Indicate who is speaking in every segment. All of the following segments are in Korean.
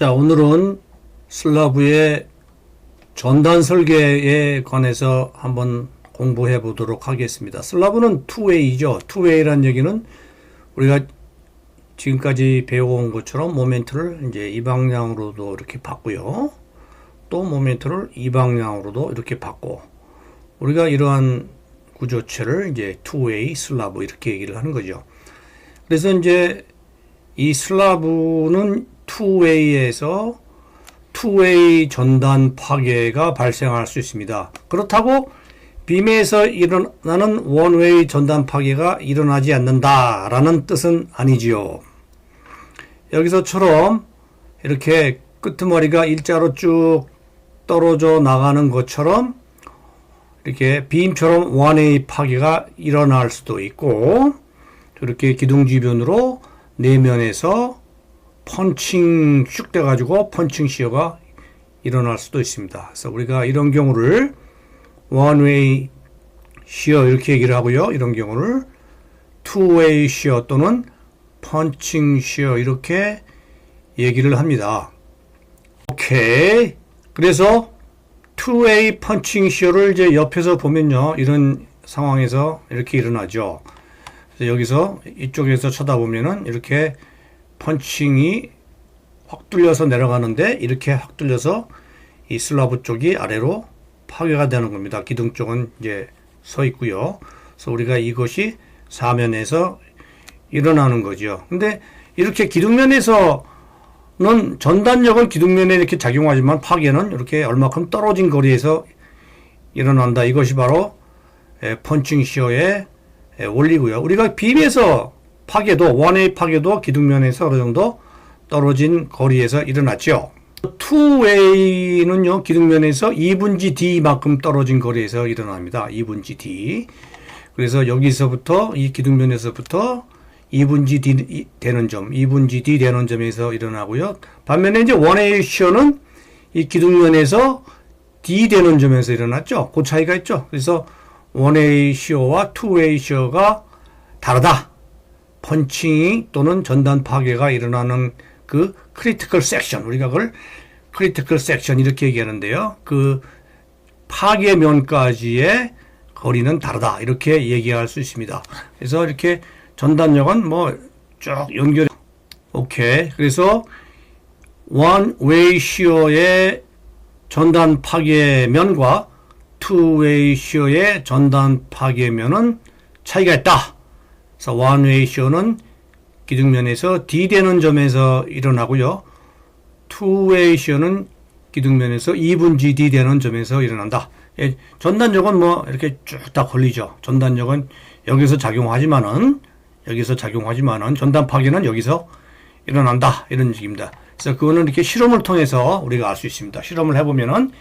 Speaker 1: 자, 오늘은 슬라브의 전단 설계에 관해서 한번 공부해 보도록 하겠습니다. 슬라브는 투웨이죠. 투웨이란 얘기는 우리가 지금까지 배워온 것처럼 모멘트를 이제 이 방향으로도 이렇게 받고요. 또 모멘트를 이 방향으로도 이렇게 받고, 우리가 이러한 구조체를 이제 투웨이 슬라브 이렇게 얘기를 하는 거죠. 그래서 이제 이 슬라브는 투웨이에서 투웨이 전단 파괴가 발생할 수 있습니다. 그렇다고 빔에서 일어나는 원웨이 전단 파괴가 일어나지 않는다라는 뜻은 아니지요. 여기서처럼 이렇게 끄트머리가 일자로 쭉 떨어져 나가는 것처럼 이렇게 빔처럼 원웨이 파괴가 일어날 수도 있고, 이렇게 기둥 주변으로 내면에서 펀칭 슉 돼가지고 펀칭 시어가 일어날 수도 있습니다. 그래서 우리가 이런 경우를 원웨이 시어 이렇게 얘기를 하고요. 이런 경우를 투웨이 시어 또는 펀칭 시어 이렇게 얘기를 합니다. 오케이. 그래서 투웨이 펀칭 시어를 이제 옆에서 보면요, 이런 상황에서 이렇게 일어나죠. 그래서 여기서 이쪽에서 쳐다보면은 이렇게 펀칭이 확 뚫려서 내려가는데, 이렇게 확 뚫려서 이 슬라브 쪽이 아래로 파괴가 되는 겁니다. 기둥 쪽은 이제 서 있고요. 그래서 우리가 이것이 사면에서 일어나는 거죠. 근데 이렇게 기둥면에서는 전단력은 기둥면에 이렇게 작용하지만 파괴는 이렇게 얼마큼 떨어진 거리에서 일어난다. 이것이 바로 펀칭 시어의 원리고요. 우리가 빔에서 파괴도, 원웨이 파괴도 기둥면에서 어느 정도 떨어진 거리에서 일어났죠. 투웨이는요, 기둥면에서 2분지 D만큼 떨어진 거리에서 일어납니다. 2분지 D. 그래서 여기서부터, 이 기둥면에서부터 2분지 D 되는 점, 2분지 D 되는 점에서 일어나고요. 반면에 이제 원웨이 시어는 이 기둥면에서 D 되는 점에서 일어났죠. 그 차이가 있죠. 그래서 원웨이 시어와 투웨이 시어가 다르다. 펀칭이 또는 전단 파괴가 일어나는 그 크리티컬 섹션, 우리가 그걸 크리티컬 섹션 이렇게 얘기하는데요. 그 파괴면까지의 거리는 다르다. 이렇게 얘기할 수 있습니다. 그래서 이렇게 전단력은 뭐 쭉 연결. 오케이. 그래서 원웨이 시어의 전단 파괴면과 투웨이 시어의 전단 파괴면은 차이가 있다. 그래서 원웨이 시어는 기둥면에서 D 되는 점에서 일어나고요. 투웨이 시어는 기둥면에서 2분지 D 되는 점에서 일어난다. 전단력은 뭐 이렇게 쭉 다 걸리죠. 전단력은 여기서 작용하지만은 전단 파괴는 여기서 일어난다. 이런 식입니다. 그래서 그거는 이렇게 실험을 통해서 우리가 알 수 있습니다. 실험을 해보면은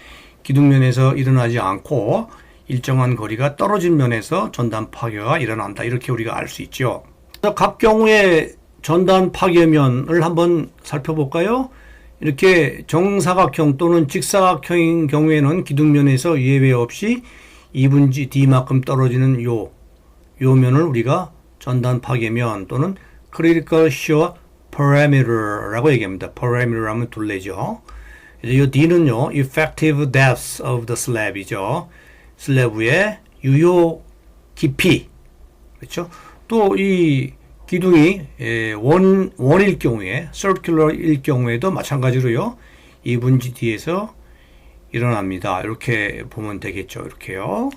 Speaker 1: 기둥면에서 일어나지 않고 일정한 거리가 떨어진 면에서 전단 파괴가 일어난다. 이렇게 우리가 알 수 있죠. 각 경우의 전단 파괴면을 한번 살펴볼까요? 이렇게 정사각형 또는 직사각형인 경우에는 기둥면에서 예외 없이 2분지 D만큼 떨어지는 요 면을 우리가 전단 파괴면 또는 Critical Shear Parameter라고 얘기합니다. Parameter 하면 둘레죠. 이 D는요, Effective Depth of the Slab이죠. 슬래브의 유효 깊이. 그렇죠? 또 이 기둥이 원일 경우에, circular일 경우에도 마찬가지로요, 2분지 D에서 일어납니다. 이렇게 보면 되겠죠. 이렇게요.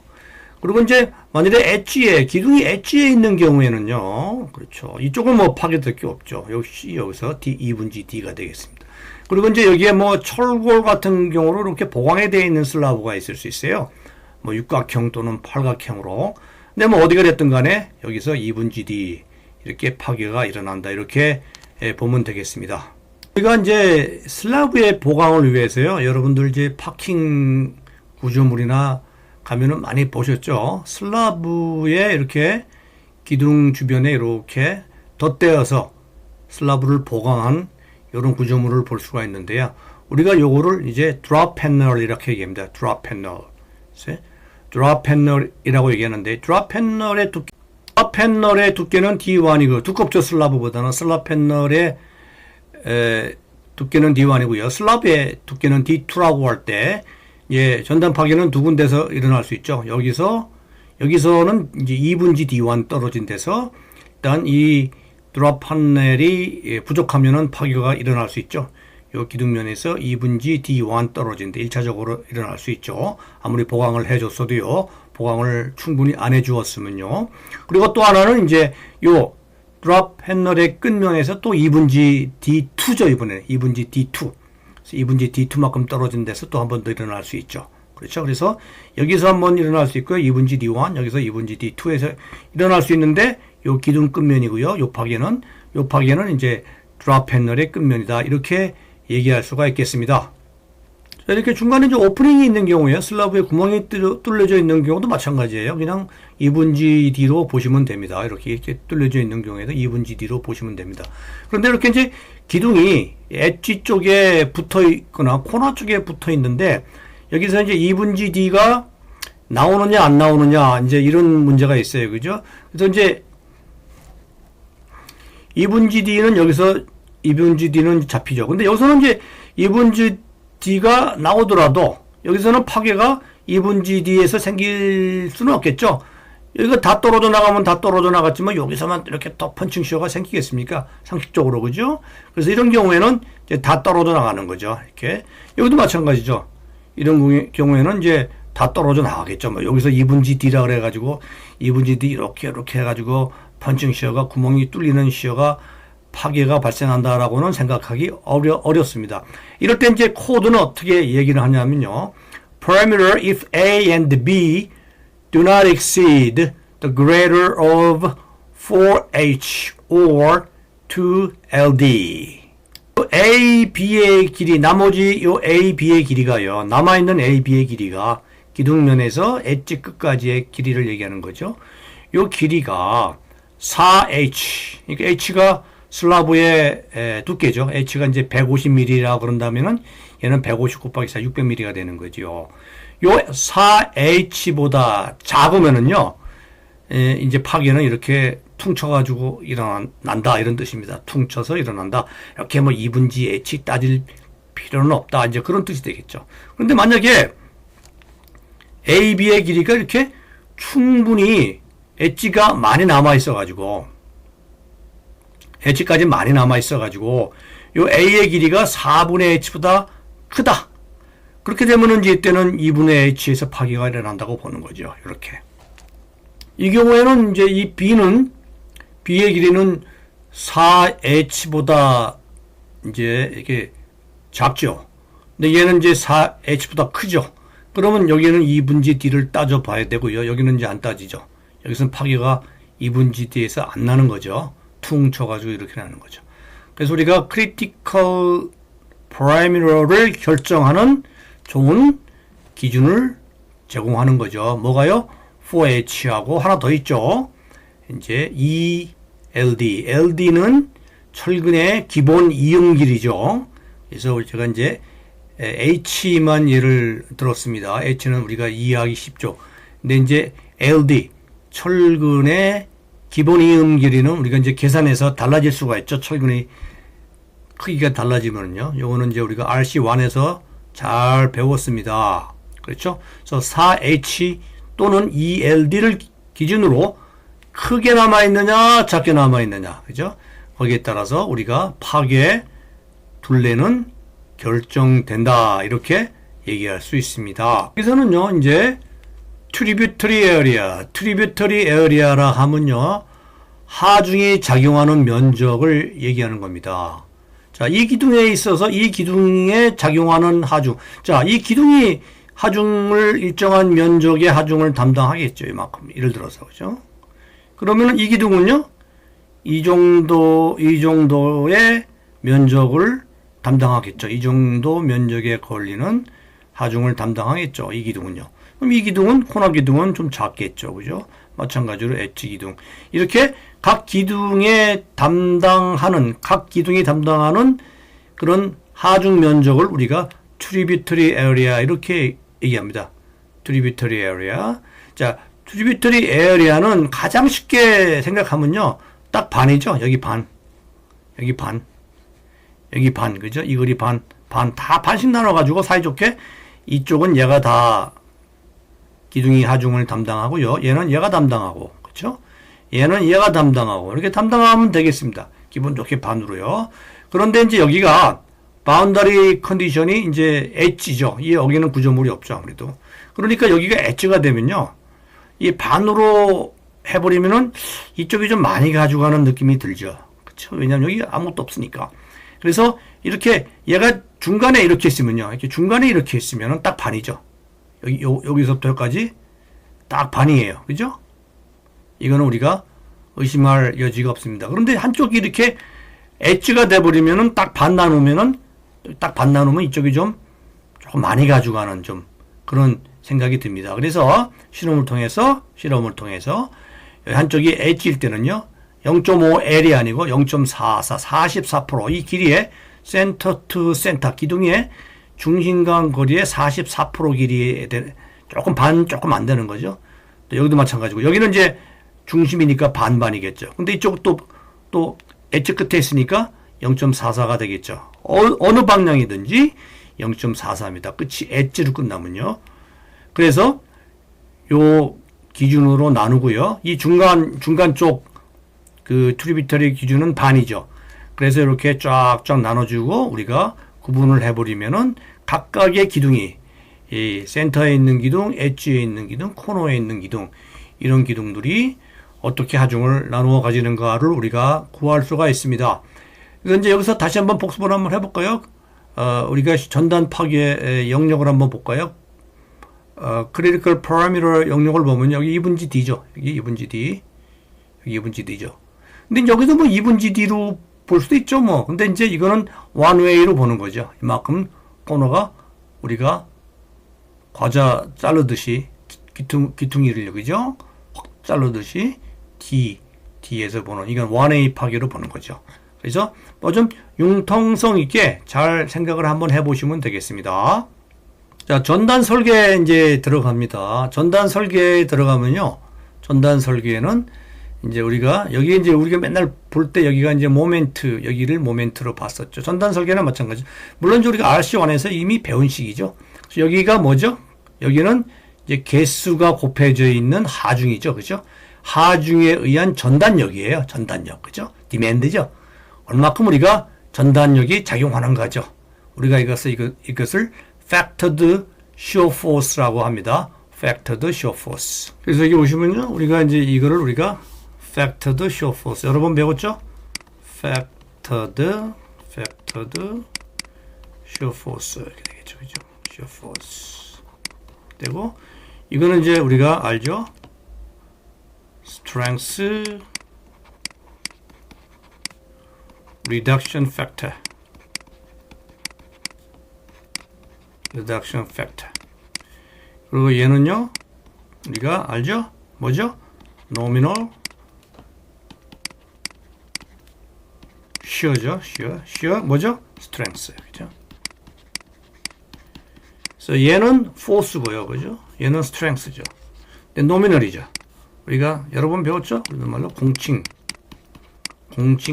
Speaker 1: 그리고 이제 만일에 기둥이 엣지에 있는 경우에는요, 그렇죠. 이쪽은 뭐 파괴될 게 없죠. 역시 여기서 2분지 D가 되겠습니다. 그리고 이제 여기에 뭐 철골 같은 경우로 이렇게 보강에 되어 있는 슬라브가 있을 수 있어요. 뭐 육각형 또는 팔각형으로. 근데 뭐 어디가 됐든 간에 여기서 2분지 D 이렇게 파괴가 일어난다. 이렇게 보면 되겠습니다. 우리가 이제 슬라브의 보강을 위해서요, 여러분들 이제 파킹 구조물이나 가면은 많이 보셨죠? 슬라브에 이렇게 기둥 주변에 이렇게 덧대어서 슬라브를 보강한 이런 구조물을 볼 수가 있는데요. 우리가 요거를 이제 드롭 패널 이렇게 얘기합니다. 드롭 패널. 드롭 패널이라고 얘기하는데, 드롭 패널의 두께는 D1이고 두껍죠. 슬라브보다는. 슬라브 패널의 두께는 D1이고요. 슬라브의 두께는 D2라고 할 때, 예, 전단 파괴는 두 군데서 일어날 수 있죠. 여기서는 이제 2분지 D1 떨어진 데서, 일단 이 드랍 판넬이 부족하면은 파괴가 일어날 수 있죠. 요 기둥면에서 2분지 D1 떨어진데 1차적으로 일어날 수 있죠. 아무리 보강을 해줬어도요. 보강을 충분히 안 해주었으면요. 그리고 또 하나는 이제 요 드랍 패널의 끝면에서 또 2분지 D2죠. 이번에 2분지 D2. 2분지 D2만큼 떨어진 데서 또 한 번 더 일어날 수 있죠. 그렇죠. 그래서 여기서 한번 일어날 수 있고요. 2분지 D1, 여기서 2분지 D2에서 일어날 수 있는데 요 기둥 끝면이고요. 요 파괴는 이제 드랍 패널의 끝면이다. 이렇게 얘기할 수가 있겠습니다. 자, 이렇게 중간에 이제 오프닝이 있는 경우에 슬라브에 구멍이 뚫려져 있는 경우도 마찬가지예요. 그냥 2분지 D로 보시면 됩니다. 이렇게 뚫려져 있는 경우에도 2분지 D로 보시면 됩니다. 그런데 이렇게 이제 기둥이 엣지 쪽에 붙어 있거나 코너 쪽에 붙어 있는데 여기서 이제 2분지 D가 나오느냐 안 나오느냐 이제 이런 문제가 있어요. 그죠? 그래서 이제 2분지 D는 여기서 2분지 D는 잡히죠. 근데 여기서는 이제 2분지 D가 나오더라도 여기서는 파괴가 2분지 D에서 생길 수는 없겠죠. 여기가 다 떨어져 나가면 다 떨어져 나갔지만 여기서만 이렇게 더 펀칭 시어가 생기겠습니까? 상식적으로, 그죠? 그래서 이런 경우에는 이제 다 떨어져 나가는 거죠. 이렇게. 여기도 마찬가지죠. 이런 경우에는 이제 다 떨어져 나가겠죠. 뭐 여기서 2분지 D라 그래가지고 2분지 D 이렇게 해가지고 펀칭 시어가 구멍이 뚫리는 시어가 파괴가 발생한다라고는 생각하기 어렵습니다. 이럴 때 이제 코드는 어떻게 얘기를 하냐면요. Parameter if A and B do not exceed the greater of 4H or 2LD. A, B의 길이, 나머지 요 A, B의 길이가요. 남아있는 A, B의 길이가 기둥면에서 엣지 끝까지의 길이를 얘기하는 거죠. 요 길이가 4H. 그러니까 H가 슬라브의 두께죠. H가 이제 150mm라 그런다면은 얘는 150 곱하기 4, 600mm가 되는 거죠. 요 4H보다 작으면은요, 이제 파괴는 이렇게 퉁쳐가지고 일어난다. 이런 뜻입니다. 퉁쳐서 일어난다. 이렇게 뭐 2분지 H 따질 필요는 없다. 이제 그런 뜻이 되겠죠. 그런데 만약에 A, B의 길이가 이렇게 충분히 엣지가 많이 남아있어가지고, H까지 많이 남아있어가지고, 요 A의 길이가 4분의 H보다 크다. 그렇게 되면은 이제 이때는 2분의 H에서 파괴가 일어난다고 보는 거죠. 이렇게. 이 경우에는 이제 이 B의 길이는 4H보다 이제 이렇게 작죠. 근데 얘는 이제 4H보다 크죠. 그러면 여기는 2분지 D를 따져봐야 되고요. 여기는 이제 안 따지죠. 여기서는 파괴가 2분지 D에서 안 나는 거죠. 퉁 쳐가지고 이렇게 나는 거죠. 그래서 우리가 크리티컬 parameter를 결정하는 좋은 기준을 제공하는 거죠. 뭐가요? 4H하고 하나 더 있죠. 이제 ELD. LD는 철근의 기본 이음길이죠. 그래서 제가 이제 H만 예를 들었습니다. H는 우리가 이해하기 쉽죠. 근데 이제 LD, 철근의 기본 이음 길이는 우리가 이제 계산해서 달라질 수가 있죠. 철근의 크기가 달라지면요. 요거는 이제 우리가 RC1에서 잘 배웠습니다. 그렇죠? 그래서 4H 또는 ELD를 기준으로 크게 남아있느냐, 작게 남아있느냐. 그죠? 거기에 따라서 우리가 파괴 둘레는 결정된다. 이렇게 얘기할 수 있습니다. 여기서는요, 이제 트리뷰터리 에어리아라 하면요, 하중이 작용하는 면적을 얘기하는 겁니다. 자, 이 기둥에 있어서 이 기둥에 작용하는 하중. 자, 이 기둥이 하중을 일정한 면적의 하중을 담당하겠죠. 이만큼. 예를 들어서. 그죠? 그러면 이 기둥은요, 이 정도의 면적을 담당하겠죠. 이 정도 면적에 걸리는 하중을 담당하겠죠. 이 기둥은요. 그럼 이 기둥은, 코너 기둥은 좀 작겠죠. 그죠? 마찬가지로 엣지 기둥. 이렇게 각 기둥이 담당하는 그런 하중 면적을 우리가 tributary area 이렇게 얘기합니다. tributary area. 자, tributary area는 가장 쉽게 생각하면요. 딱 반이죠. 여기 반. 여기 반, 그죠? 이 글이 반, 다 반씩 나눠가지고 사이좋게 이쪽은 얘가 다 기둥이 하중을 담당하고요. 얘는 얘가 담당하고, 그렇죠? 얘는 얘가 담당하고 이렇게 담당하면 되겠습니다. 기분 좋게 반으로요. 그런데 이제 여기가 바운더리 컨디션이 이제 엣지죠. 여기는 구조물이 없죠, 아무래도. 그러니까 여기가 엣지가 되면요, 이 반으로 해버리면은 이쪽이 좀 많이 가져가는 느낌이 들죠. 그렇죠? 왜냐하면 여기 아무것도 없으니까. 그래서 이렇게 얘가 중간에 이렇게 있으면요, 이렇게 중간에 이렇게 있으면은 딱 반이죠. 여기서부터 여기까지 딱 반이에요. 그죠? 이거는 우리가 의심할 여지가 없습니다. 그런데 한쪽이 이렇게 엣지가 돼버리면은 딱 반 나누면 이쪽이 좀 조금 많이 가져가는 좀 그런 생각이 듭니다. 그래서 실험을 통해서 한쪽이 엣지일 때는요, 0.5L이 아니고 0.44, 44%, 이 길이에 센터 투 센터, 기둥의 중심간 거리의 44% 길이에 조금 안 되는 거죠. 또 여기도 마찬가지고, 여기는 이제 중심이니까 반반이겠죠. 근데 이쪽 또 엣지 끝에 있으니까 0.44가 되겠죠. 어느 방향이든지 0.44입니다. 끝이 엣지로 끝나면요. 그래서 요 기준으로 나누고요. 이 중간 쪽 그 트리비터리 기준은 반이죠. 그래서 이렇게 쫙쫙 나눠주고 우리가 구분을 해버리면은 각각의 기둥이, 이 센터에 있는 기둥, 엣지에 있는 기둥, 코너에 있는 기둥, 이런 기둥들이 어떻게 하중을 나누어 가지는가를 우리가 구할 수가 있습니다. 그래서 이제 여기서 다시 한번 복습을 한번 해볼까요? 우리가 전단 파괴의 영역을 한번 볼까요? critical parameter 영역을 보면 여기 2분지 D죠. 여기 2분지 D. 여기 2분지 D죠. 근데 여기서 뭐 2분지 D로 볼 수도 있죠, 뭐. 근데 이제 이거는 one way로 보는 거죠. 이만큼 코너가 우리가 과자 자르듯이 기퉁이를 그죠? 확 자르듯이 D에서 보는, 이건 one way 파괴로 보는 거죠. 그래서 뭐 좀 융통성 있게 잘 생각을 한번 해보시면 되겠습니다. 자, 전단 설계 이제 들어갑니다. 전단 설계에 들어가면요, 전단 설계는 이제 우리가 맨날 볼 때 여기가 이제 모멘트, 여기를 모멘트로 봤었죠. 전단 설계는 마찬가지. 물론 이제 우리가 RC1에서 이미 배운 식이죠. 그래서 여기가 뭐죠? 여기는 이제 개수가 곱해져 있는 하중이죠. 그죠? 하중에 의한 전단력이에요. 전단력. 그죠? 디맨드죠. 얼마큼 우리가 전단력이 작용하는 거죠. 우리가 이것을 factored shear force라고 합니다. factored shear force. 그래서 여기 보시면요, 우리가 이제 이거를 우리가 factored shear force 여러 번 배웠죠? factored shear force 이렇게 되겠죠, 그죠? shear force 되고, 이거는 이제 우리가 알죠? strength reduction factor. 그리고 얘는요, 우리가 알죠? 뭐죠? nominal shear죠. shear 뭐죠? strength. 그죠? 그래서 얘는 force고요. 그죠? 얘는 strength죠. 근데 nominal이죠. 우리가 여러 번 배웠죠? 우리는 말로 공칭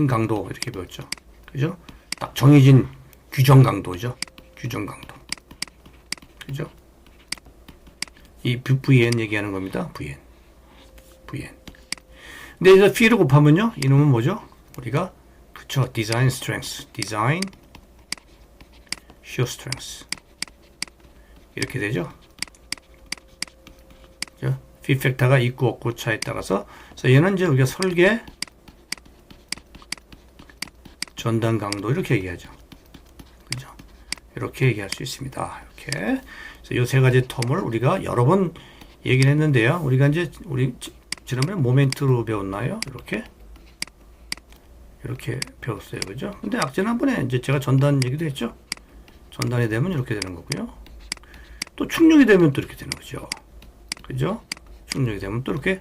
Speaker 1: 강도 이렇게 배웠죠. 그죠? 딱 정해진 규정 강도죠. 규정 강도. 그죠? 이 VN 얘기하는 겁니다. VN. 근데 이제 P를 곱하면요, 이놈은 뭐죠? 우리가 그쵸? Design Strength, Design Shear Strength 이렇게 되죠. 그죠? P 팩터가 있고 없고 차에 따라서. 그래서 얘는 이제 우리가 설계 전단 강도 이렇게 얘기하죠. 그죠? 이렇게 얘기할 수 있습니다. 이렇게. 그래서 이 세 가지 텀을 우리가 여러 번 얘기를 했는데요. 우리가 이제 지난번에 모멘트로 배웠나요? 이렇게 배웠어요. 그죠? 근데 지난번에 이제 제가 전단 얘기도 했죠. 전단이 되면 이렇게 되는 거고요. 또 충격이 되면 또 이렇게 되는 거죠. 그죠? 충격이 되면 또 이렇게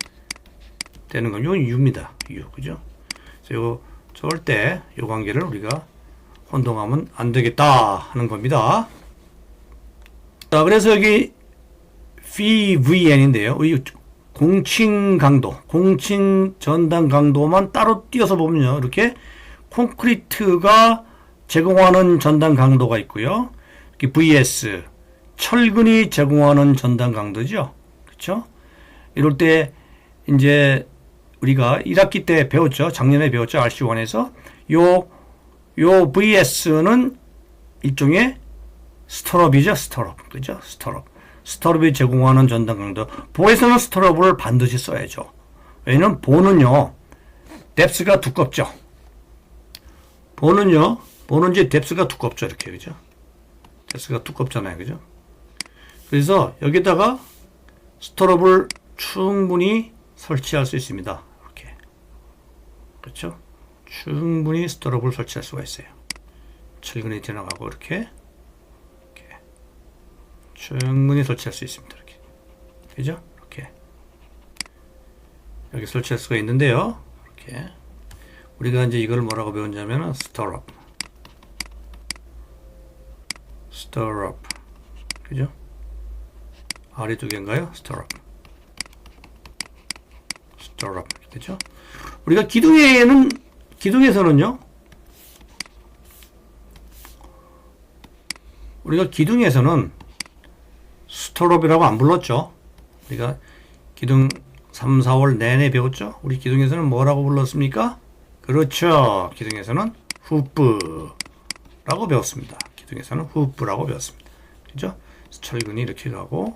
Speaker 1: 되는 건 이건 U입니다. U. 그죠? 그래서 절대 이 관계를 우리가 혼동하면 안 되겠다 하는 겁니다. 자, 그래서 여기 VVN인데요. 공칭 강도, 공칭 전단 강도만 따로 띄어서 보면요, 이렇게 콘크리트가 제공하는 전단 강도가 있고요. vs 철근이 제공하는 전단 강도죠. 그렇죠? 이럴 때 이제 우리가 1학기 때 배웠죠. 작년에 배웠죠. RC1에서 요 vs는 일종의 스터럽이죠. 스터럽. 그죠? 스터럽. 스터럽이 제공하는 전단 강도. 보에서는 스터럽을 반드시 써야죠. 왜냐면 보는요. 뎁스가 두껍죠. 보는요. 보는 이제 뎁스가 두껍죠. 이렇게. 그죠? 뎁스가 두껍잖아요. 그죠? 그래서 여기다가 스터럽을 충분히 설치할 수 있습니다. 이렇게. 그렇죠? 충분히 스터럽을 설치할 수가 있어요. 철근이 지나가고 이렇게 충분히 설치할 수 있습니다. 이렇게. 그죠? 이렇게. 여기 설치할 수가 있는데요. 이렇게. 우리가 이제 이걸 뭐라고 배웠냐면은 스터럽. 그죠? R이 두 개인가요? 스터럽. 그죠? 우리가 기둥에서는요. 우리가 기둥에서는 스터럽이라고 안 불렀죠. 우리가 기둥 3, 4월 내내 배웠죠. 우리 기둥에서는 뭐라고 불렀습니까? 그렇죠. 기둥에서는 후프라고 배웠습니다. 기둥에서는 후프라고 배웠습니다. 그죠? 철근이 이렇게 가고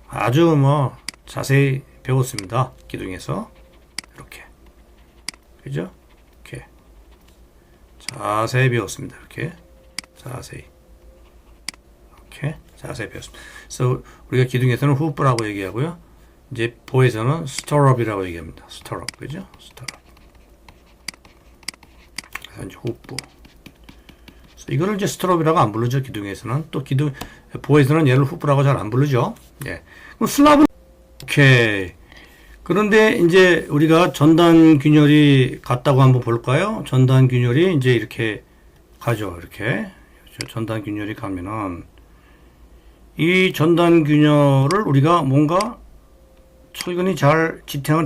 Speaker 1: 아주 뭐 자세히 배웠습니다. 기둥에서 이렇게. 그죠? 이렇게 자세히 배웠습니다. 이렇게 자세히 배웠습니다. 그래서 우리가 기둥에서는 후프라고 얘기하고요. 이제 보에서는 스터럽이라고 얘기합니다. 스터럽. 그죠? 스터럽. 그래서 이제 후프. 이거를 이제 스터럽이라고 안 부르죠. 기둥에서는. 또 보에서는 얘를 후프라고 잘 안 부르죠. 예. 그럼 슬랍은 오케이. 그런데 이제 우리가 전단 균열이 같다고 한번 볼까요? 전단 균열이 이제 이렇게 가죠. 이렇게. 전단 균열이 가면은 이 전단 균열을 우리가 뭔가 철근이 잘 지탱을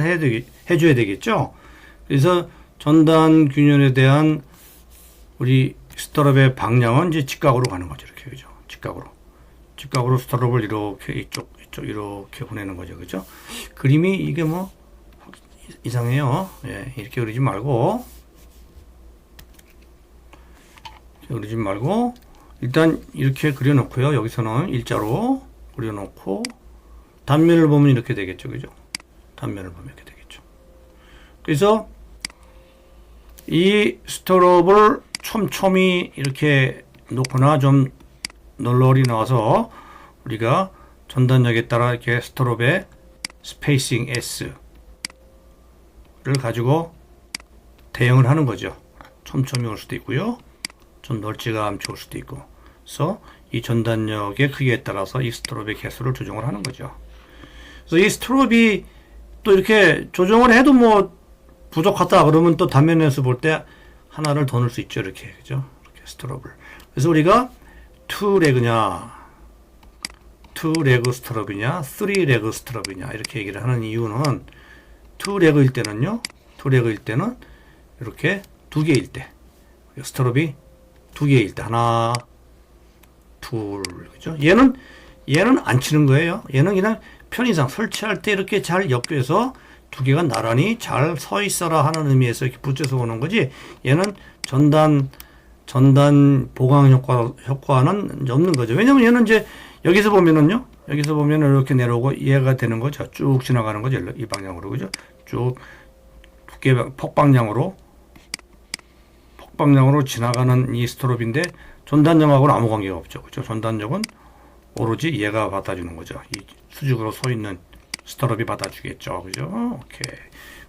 Speaker 1: 해줘야 되겠죠. 그래서 전단 균열에 대한 우리 스터럽의 방향은 이제 직각으로 가는 거죠. 이렇게. 그죠? 직각으로 스터럽을 이렇게 이쪽 이렇게 보내는 거죠. 그죠? 그림이 이게 뭐 이상해요. 예, 이렇게 그리지 말고 일단 이렇게 그려놓고요. 여기서는 일자로 그려놓고 단면을 보면 이렇게 되겠죠. 그죠? 단면을 보면 이렇게 되겠죠. 그래서 이 스터럽을 촘촘히 이렇게 놓거나 좀 널널히 넣어서 우리가 전단력에 따라 이렇게 스터럽의 스페이싱 S를 가지고 대응을 하는 거죠. 촘촘히 올 수도 있고요. 좀 넓지가 않게 올 수도 있고. 그래서 이 전단력의 크기에 따라서 이 스터럽의 개수를 조정을 하는 거죠. 그래서 이 스터럽이 또 이렇게 조정을 해도 뭐 부족하다 그러면 또 단면에서 볼 때 하나를 더 넣을 수 있죠. 이렇게. 그죠? 이렇게 스터럽을. 그래서 우리가 2레그냐, 2레그 스터럽이냐, 3레그 스터럽이냐 이렇게 얘기를 하는 이유는 2레그일 때는 이렇게 두 개일 때 스터럽이 두 개일 때 하나, 둘, 그죠? 얘는 안 치는 거예요. 얘는 그냥 편의상 설치할 때 이렇게 잘 엮여서 두 개가 나란히 잘 서 있어라 하는 의미에서 이렇게 붙여서 오는 거지. 얘는 전단 보강 효과는 없는 거죠. 왜냐면 얘는 이제 여기서 보면은 이렇게 내려오고 얘가 되는 거죠. 쭉 지나가는 거죠. 이 방향으로. 그죠? 쭉 두께 폭방향으로 지나가는 이 스트롭인데 전단력하고는 아무 관계가 없죠. 그죠? 전단력은 오로지 얘가 받아주는 거죠. 이 수직으로 서 있는 스트롭이 받아주겠죠. 그죠? 오케이.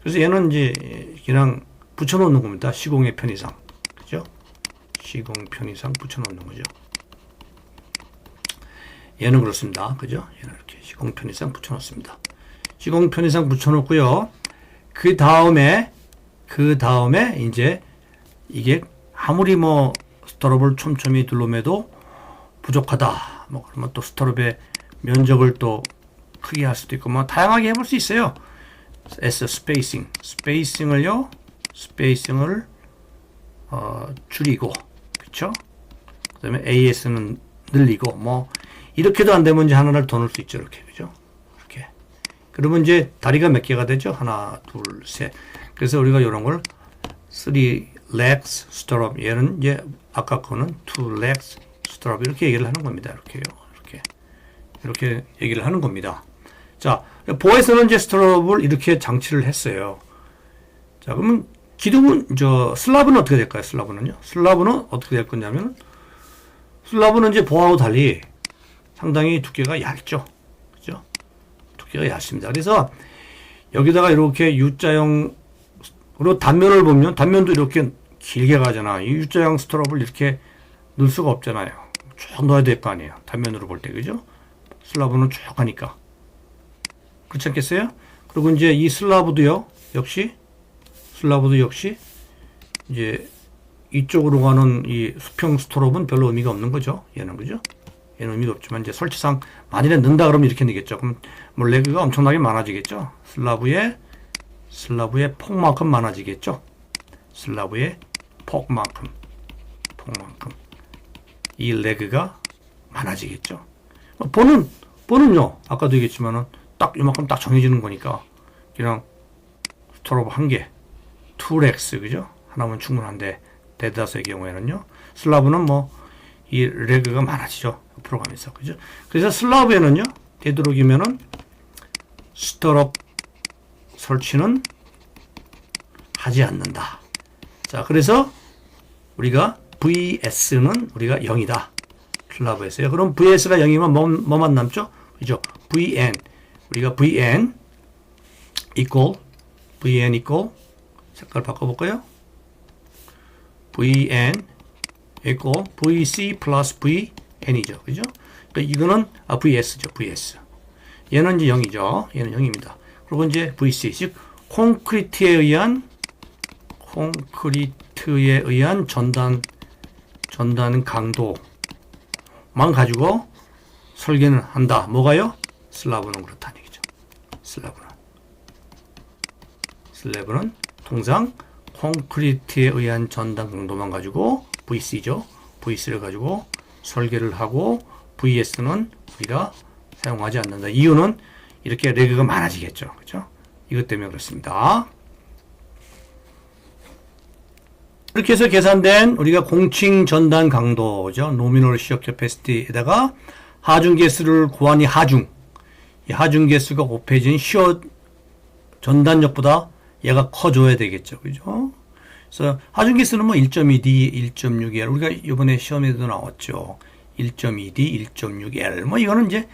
Speaker 1: 그래서 얘는 이제 그냥 붙여놓는 겁니다. 시공의 편의상. 그죠? 시공 편의상 붙여놓는 거죠. 얘는 그렇습니다. 그죠? 얘는 이렇게 시공 편의상 붙여놓습니다. 시공 편의상 붙여놓고요. 그 다음에 이제 이게 아무리 뭐 스터럽을 촘촘히 둘러매도 부족하다. 뭐 그러면 또 스터럽의 면적을 또 크게 할 수도 있고 뭐 다양하게 해볼 수 있어요. 스페이싱을 줄이고, 그쵸? 그 다음에 AS는 늘리고, 뭐, 이렇게도 안 되면 이제 하나를 더 넣을 수 있죠. 이렇게. 그죠? 이렇게. 그러면 이제 다리가 몇 개가 되죠? 하나, 둘, 셋. 그래서 우리가 이런 걸 3 legs stirrup. 얘는 이제 아까 거는 2 legs stirrup. 이렇게 얘기를 하는 겁니다. 이렇게요. 이렇게 얘기를 하는 겁니다. 자, 보에서는 이제 스트럽을 이렇게 장치를 했어요. 자, 그러면 기둥은, 슬라브는 어떻게 될까요? 슬라브는요? 슬라브는 어떻게 될 거냐면, 슬라브는 이제 보하고 달리 상당히 두께가 얇죠. 그죠? 두께가 얇습니다. 그래서 여기다가 이렇게 U자형으로 단면을 보면, 단면도 이렇게 길게 가잖아. 이 U자형 스트럽을 이렇게 넣을 수가 없잖아요. 쭉 넣어야 될 거 아니에요. 단면으로 볼 때, 그죠? 슬라브는 쭉 하니까. 그렇지 않겠어요? 그리고 이제 이 슬라브도 역시 이제 이쪽으로 가는 이 수평 스트롭은 별로 의미가 없는 거죠. 얘는, 그죠? 얘는 의미가 없지만 이제 설치상 만일에 넣는다 그러면 이렇게 되겠죠. 그럼 뭐 레그가 엄청나게 많아지겠죠. 슬라브의 폭만큼 많아지겠죠. 슬라브의 폭만큼 이 레그가 많아지겠죠. 보는요, 아까도 얘기했지만은 딱 이만큼 딱 정해지는 거니까 그냥 스트롭 한 개, 2레gs, 그죠? 하나면 충분한데 대다수의 경우에는요, 슬라브는 뭐 이 레그가 많아지죠. 옆으로 가면서, 그죠? 그래서 슬라브에는요, 되도록이면은 스트롭 설치는 하지 않는다. 자, 그래서 우리가 VS는 우리가 0이다. 슬라브에서요. 그럼 VS가 0이면 뭐만 남죠? 그죠? VN. 우리가 VN equal 색깔 바꿔볼까요? VN equal VC plus VN이죠. 그죠? 그러니까 이거는 VS죠. VS. 얘는 이제 0이죠. 얘는 0입니다. 그리고 이제 VC, 즉 콘크리트에 의한 전단 강도만 가지고 설계는 한다. 뭐가요? 슬라브는 그렇다는 얘기죠. 슬래브는 통상 콘크리트에 의한 전단 강도만 가지고 VC죠. VC를 가지고 설계를 하고 VS는 우리가 사용하지 않는다. 이유는 이렇게 레그가 많아지겠죠. 그죠? 이것 때문에 그렇습니다. 이렇게 해서 계산된 우리가 공칭 전단 강도죠. 노미널 시어 캐패시티에다가 하중 개수를 구하니 이 하중 개수가 곱해진 시어 전단력보다 얘가 커져야 되겠죠. 그죠? 그래서 하중 개수는 뭐 1.2D, 1.6L. 우리가 이번에 시험에도 나왔죠. 1.2D, 1.6L. 뭐 이거는 이제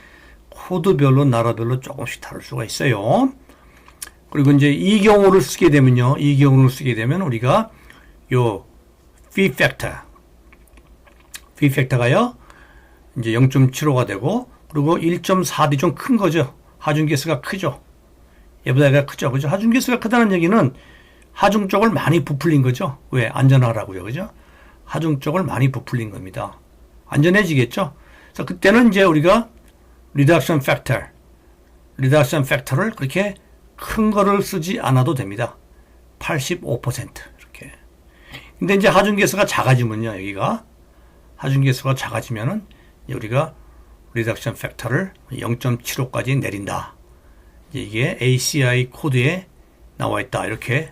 Speaker 1: 코드별로 나라별로 조금씩 다를 수가 있어요. 그리고 이제 이 경우를 쓰게 되면요. 우리가 요 fee factor가요. 이제 0.75가 되고 그리고 1.4D 좀 큰 거죠. 하중 개수가 크죠. 얘보다 크죠. 그죠? 하중 개수가 크다는 얘기는 하중 쪽을 많이 부풀린 거죠. 왜? 안전하라고요. 그죠? 하중 쪽을 많이 부풀린 겁니다. 안전해지겠죠? 그래서 그때는 이제 우리가 reduction factor를 그렇게 큰 거를 쓰지 않아도 됩니다. 85% 이렇게. 근데 이제 하중 개수가 작아지면요. 여기가 하중 개수가 작아지면은 우리가 reduction factor를 0.75까지 내린다. 이게 ACI 코드에 나와 있다. 이렇게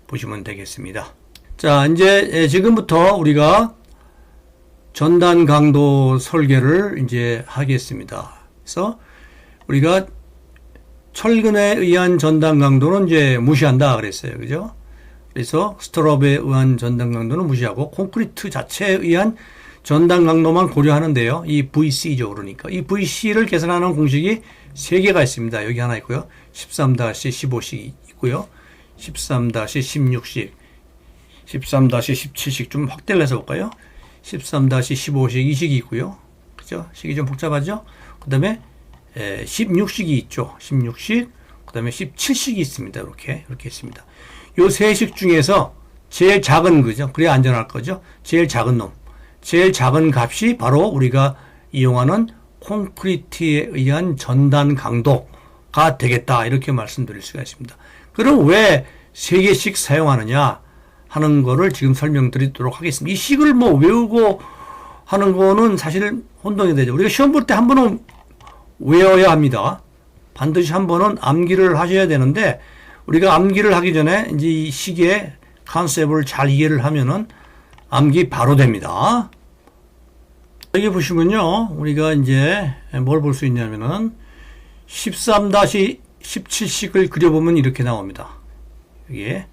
Speaker 1: 보시면 되겠습니다. 자, 이제 지금부터 우리가 전단 강도 설계를 이제 하겠습니다. 그래서 우리가 철근에 의한 전단 강도는 이제 무시한다 그랬어요. 그죠? 그래서 스트럽에 의한 전단 강도는 무시하고 콘크리트 자체에 의한 전단 강도만 고려하는데요. 이 VC죠. 그러니까 이 VC를 계산하는 공식이 3개가 있습니다. 여기 하나 있고요. 13-15씩 있고요. 13-16씩, 13-17씩 좀 확대를 해서 볼까요? 13-15씩 이 식이 있고요. 그죠? 식이 좀 복잡하죠? 그 다음에 16식이 있죠. 16식, 그 다음에 17식이 있습니다. 이렇게 있습니다. 요 3식 중에서 제일 작은 거죠. 그래야 안전할 거죠. 제일 작은 놈. 제일 작은 값이 바로 우리가 이용하는 콘크리트에 의한 전단 강도가 되겠다. 이렇게 말씀드릴 수가 있습니다. 그럼 왜 3개씩 사용하느냐? 하는 거를 지금 설명드리도록 하겠습니다. 이 식을 뭐 외우고 하는 거는 사실 혼동이 되죠. 우리가 시험 볼 때 한 번은 외워야 합니다. 반드시 한 번은 암기를 하셔야 되는데, 우리가 암기를 하기 전에 이제 이 식의 컨셉을 잘 이해를 하면은 암기 바로 됩니다. 여기 보시면요, 우리가 이제 뭘 볼 수 있냐면은 13-17식을 그려보면 이렇게 나옵니다. 여기에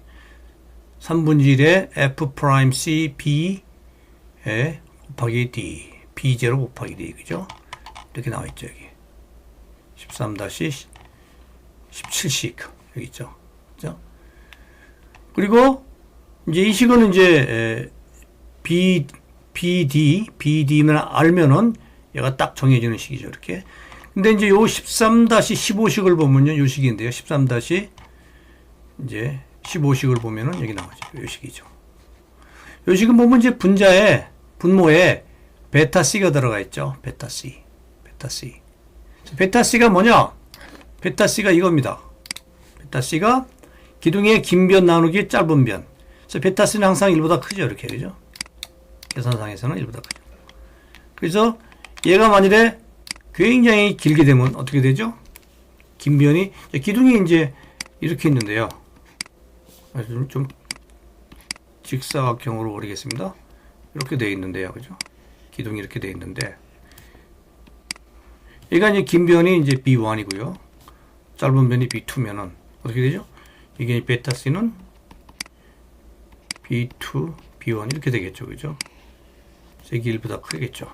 Speaker 1: 3분의 1에 f 프라임 c b 에 곱하기 d, b0 곱하기 d, 그죠? 이렇게 나와 있죠, 여기. 13-17식 여기 있죠, 그죠? 그리고 이제 이 식은 이제 BD만 알면은 얘가 딱 정해지는 식이죠, 이렇게. 근데 이제 요 13-15식을 보면요, 요 식인데요, 13-15식을 보면은 여기 나오죠, 요 식이죠. 요 식은 보면 이제 분모에 베타 C가 들어가 있죠, 베타 C. 베타 C가 뭐냐? 베타 C가 이겁니다. 베타 C가 기둥의 긴 변 나누기 짧은 변. 그래서 베타 C는 항상 1보다 크죠, 이렇게, 그죠? 계산상에서는 1보다 크죠. 그래서 얘가 만일에 굉장히 길게 되면 어떻게 되죠? 긴 변이, 기둥이 이제 이렇게 있는데요. 좀 직사각형으로 그리겠습니다. 이렇게 되어 있는데요, 그죠? 기둥이 이렇게 되어 있는데, 얘가 이제 긴 변이 이제 B1이고요. 짧은 변이 B2면은 어떻게 되죠? 이게 베타 C는 B2, B1 이렇게 되겠죠, 그죠? 이게 1보다 크겠죠.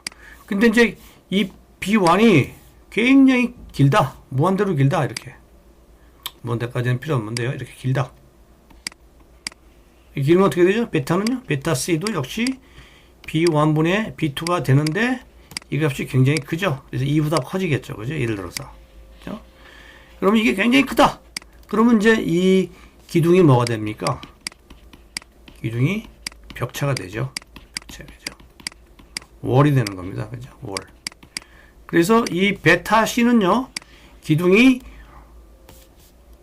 Speaker 1: 근데 이제 이 B1이 굉장히 길다. 무한대로 길다. 이렇게. 무한대까지는 필요 없는데요. 이렇게 길다. 이 길면 어떻게 되죠? 베타는요? 베타 C도 역시 B1분의 B2가 되는데 이 값이 굉장히 크죠. 그래서 2보다 커지겠죠. 그죠? 예를 들어서. 그죠? 그러면 이게 굉장히 크다. 그러면 이제 이 기둥이 뭐가 됩니까? 기둥이 벽차가 되죠. 벽차, 그죠? 월이 되는 겁니다. 그죠? 월. 그래서 이 베타 C는요,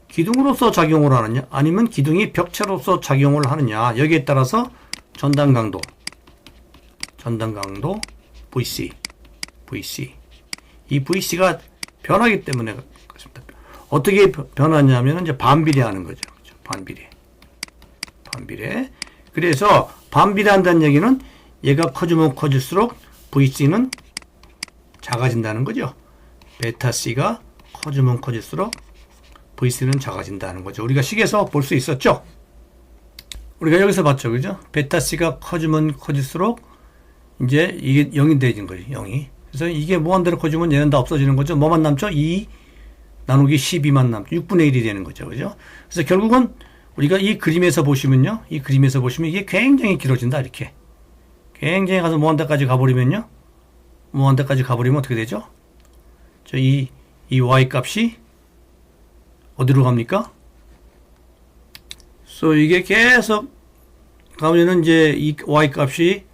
Speaker 1: 기둥으로서 작용을 하느냐, 아니면 기둥이 벽체로서 작용을 하느냐, 여기에 따라서 전단 강도 VC. 이 VC가 변하기 때문에 그렇습니다. 어떻게 변하냐면 이제 반비례하는 거죠. 그렇죠? 반비례. 그래서 반비례한다는 얘기는 얘가 커지면 커질수록 VC는 작아진다는 거죠. 베타 C가 커지면 커질수록 VC는 작아진다는 거죠. 우리가 식에서 볼 수 있었죠. 우리가 여기서 봤죠, 그죠? 베타 C가 커지면 커질수록 이제 이게 0이 되는 거죠, 0이. 그래서 이게 무한대로 커지면 얘는 다 없어지는 거죠. 뭐만 남죠? 2 나누기 12만 남죠. 6분의 1이 되는 거죠, 그죠? 그래서 결국은 우리가 이 그림에서 보시면 이게 굉장히 길어진다, 이렇게. 굉장히 가서 무한대까지 가버리면 어떻게 되죠? 이 y 값이 어디로 갑니까? 이게 계속 가면은 이제 이 y 값이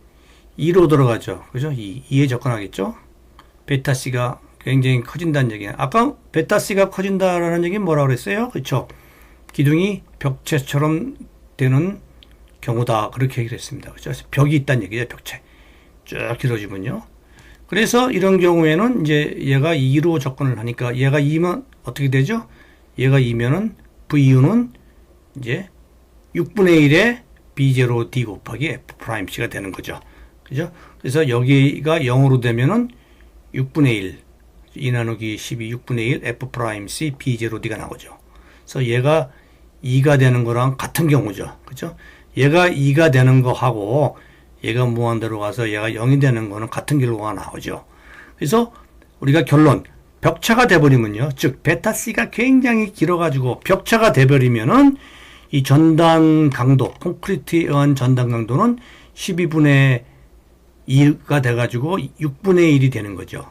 Speaker 1: 2로 들어가죠. 그죠? 2에 접근하겠죠? 베타 C가 굉장히 커진다는 얘기예요. 아까 베타 C가 커진다라는 얘기는 뭐라고 그랬어요? 그렇죠? 기둥이 벽체처럼 되는 경우다. 그렇게 얘기를 했습니다. 그렇죠? 벽이 있다는 얘기죠. 벽체. 쭉 길어지면요. 그래서 이런 경우에는 이제 얘가 2로 접근을 하니까 얘가 2면 어떻게 되죠? 얘가 2면은 VU는 이제 6분의 1에 B0D 곱하기 F'C가 되는 거죠. 그죠? 그래서 여기가 0으로 되면은 6분의 1, 2 나누기 12, 6분의 1 F'C B0D가 나오죠. 그래서 얘가 2가 되는 거랑 같은 경우죠. 그죠? 얘가 2가 되는 거하고 얘가 무한대로 가서 얘가 0이 되는 거는 같은 결과가 나오죠. 그래서 우리가 결론, 벽차가 돼버리면요. 즉, 베타 C가 굉장히 길어가지고 벽차가 돼버리면은 이 전단 강도, 콘크리트에 의한 전단 강도는 12분의 2가 돼가지고 6분의 1이 되는 거죠.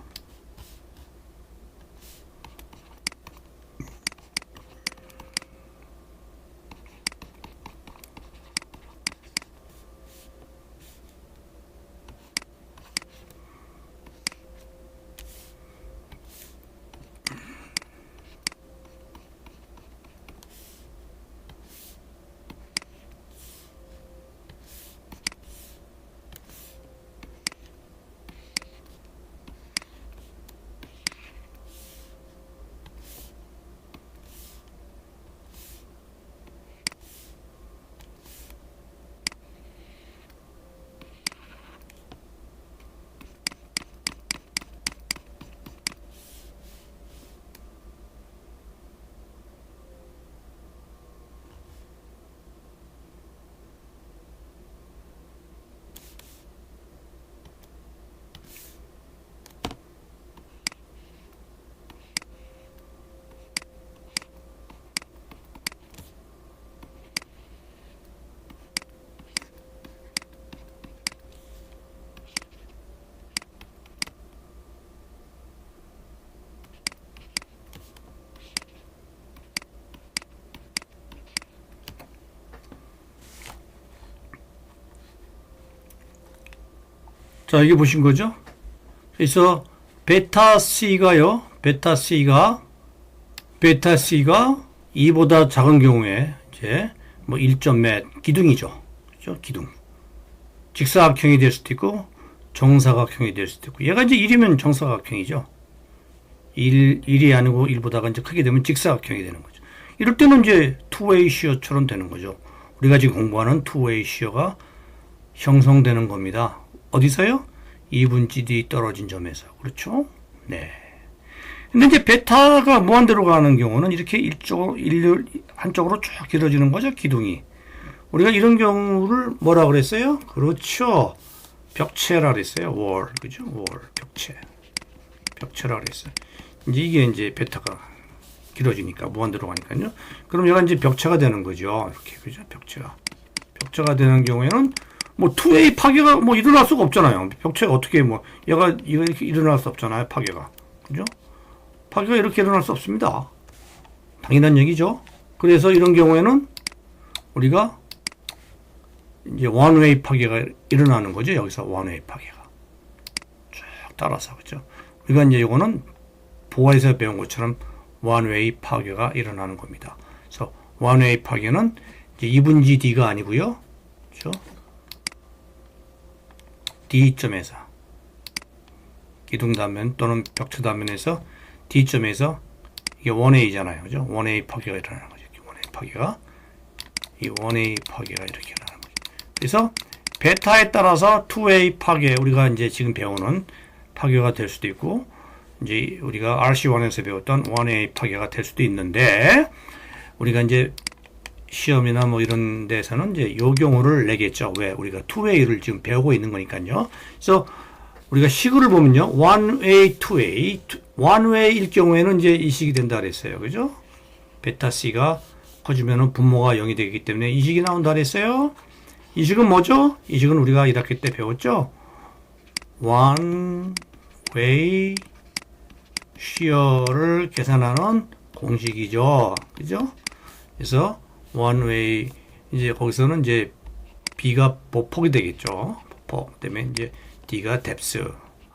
Speaker 1: 자, 이게 보신 거죠? 그래서 베타 C가요. 베타 C가 2보다 작은 경우에 이제 뭐 1점 몇 기둥이죠. 그죠? 기둥. 직사각형이 될 수도 있고 정사각형이 될 수도 있고 얘가 이제 1이면 정사각형이죠. 1이 아니고 1보다가 이제 크게 되면 직사각형이 되는 거죠. 이럴 때는 이제 투웨이 시어처럼 되는 거죠. 우리가 지금 공부하는 투웨이 시어가 형성되는 겁니다. 어디서요? 2분지 떨어진 점에서. 그렇죠? 네. 근데 이제 베타가 무한대로 가는 경우는 이렇게 한쪽으로 쭉 길어지는 거죠, 기둥이. 우리가 이런 경우를 뭐라 그랬어요? 그렇죠. 벽체라 그랬어요. 월. 그죠? 월. 벽체라 그랬어요. 이게 이제 베타가 길어지니까, 무한대로 가니까요. 그럼 얘가 이제 벽체가 되는 거죠. 이렇게. 그죠? 벽체가 되는 경우에는 뭐 투웨이 파괴가 뭐 일어날 수가 없잖아요. 벽체가 어떻게 뭐 이거 이렇게 일어날 수 없잖아요. 파괴가. 그죠? 파괴가 이렇게 일어날 수 없습니다. 당연한 얘기죠. 그래서 이런 경우에는 우리가 이제 원웨이 파괴가 일어나는 거죠. 여기서 원웨이 파괴가 쭉 따라서. 그죠? 우리가 이제 이거는 보아에서 배운 것처럼 원웨이 파괴가 일어나는 겁니다. 그래서 원웨이 파괴는 이제 2분지 D가 아니고요. 그죠? D점에서 기둥 단면 또는 벽체 단면에서 D점에서 이게 1A잖아요. 그죠? 1A 파괴가 일어나는 거죠. 1A 파괴가 이 1A 파괴가 이렇게 일어나는 거죠. 그래서 베타에 따라서 2A 파괴 우리가 이제 지금 배우는 파괴가 될 수도 있고 이제 우리가 RC1에서 배웠던 1A 파괴가 될 수도 있는데 우리가 이제 시험이나 뭐 이런 데서는 이제 요 경우를 내겠죠. 왜? 우리가 투웨이를 지금 배우고 있는 거니까요. 그래서 우리가 시그를 보면요. one way, two way. one way일 경우에는 이제 이 식이 된다 그랬어요. 그죠? 베타 C가 커지면은 분모가 0이 되기 때문에 이 식이 나온다 그랬어요. 이 식은 뭐죠? 이 식은 우리가 1학기 때 배웠죠. one way shear를 계산하는 공식이죠. 그죠? 그래서 one way 이제 거기서는 이제 B가 보폭이 되겠죠. 보폭 때문에 이제 D가 depth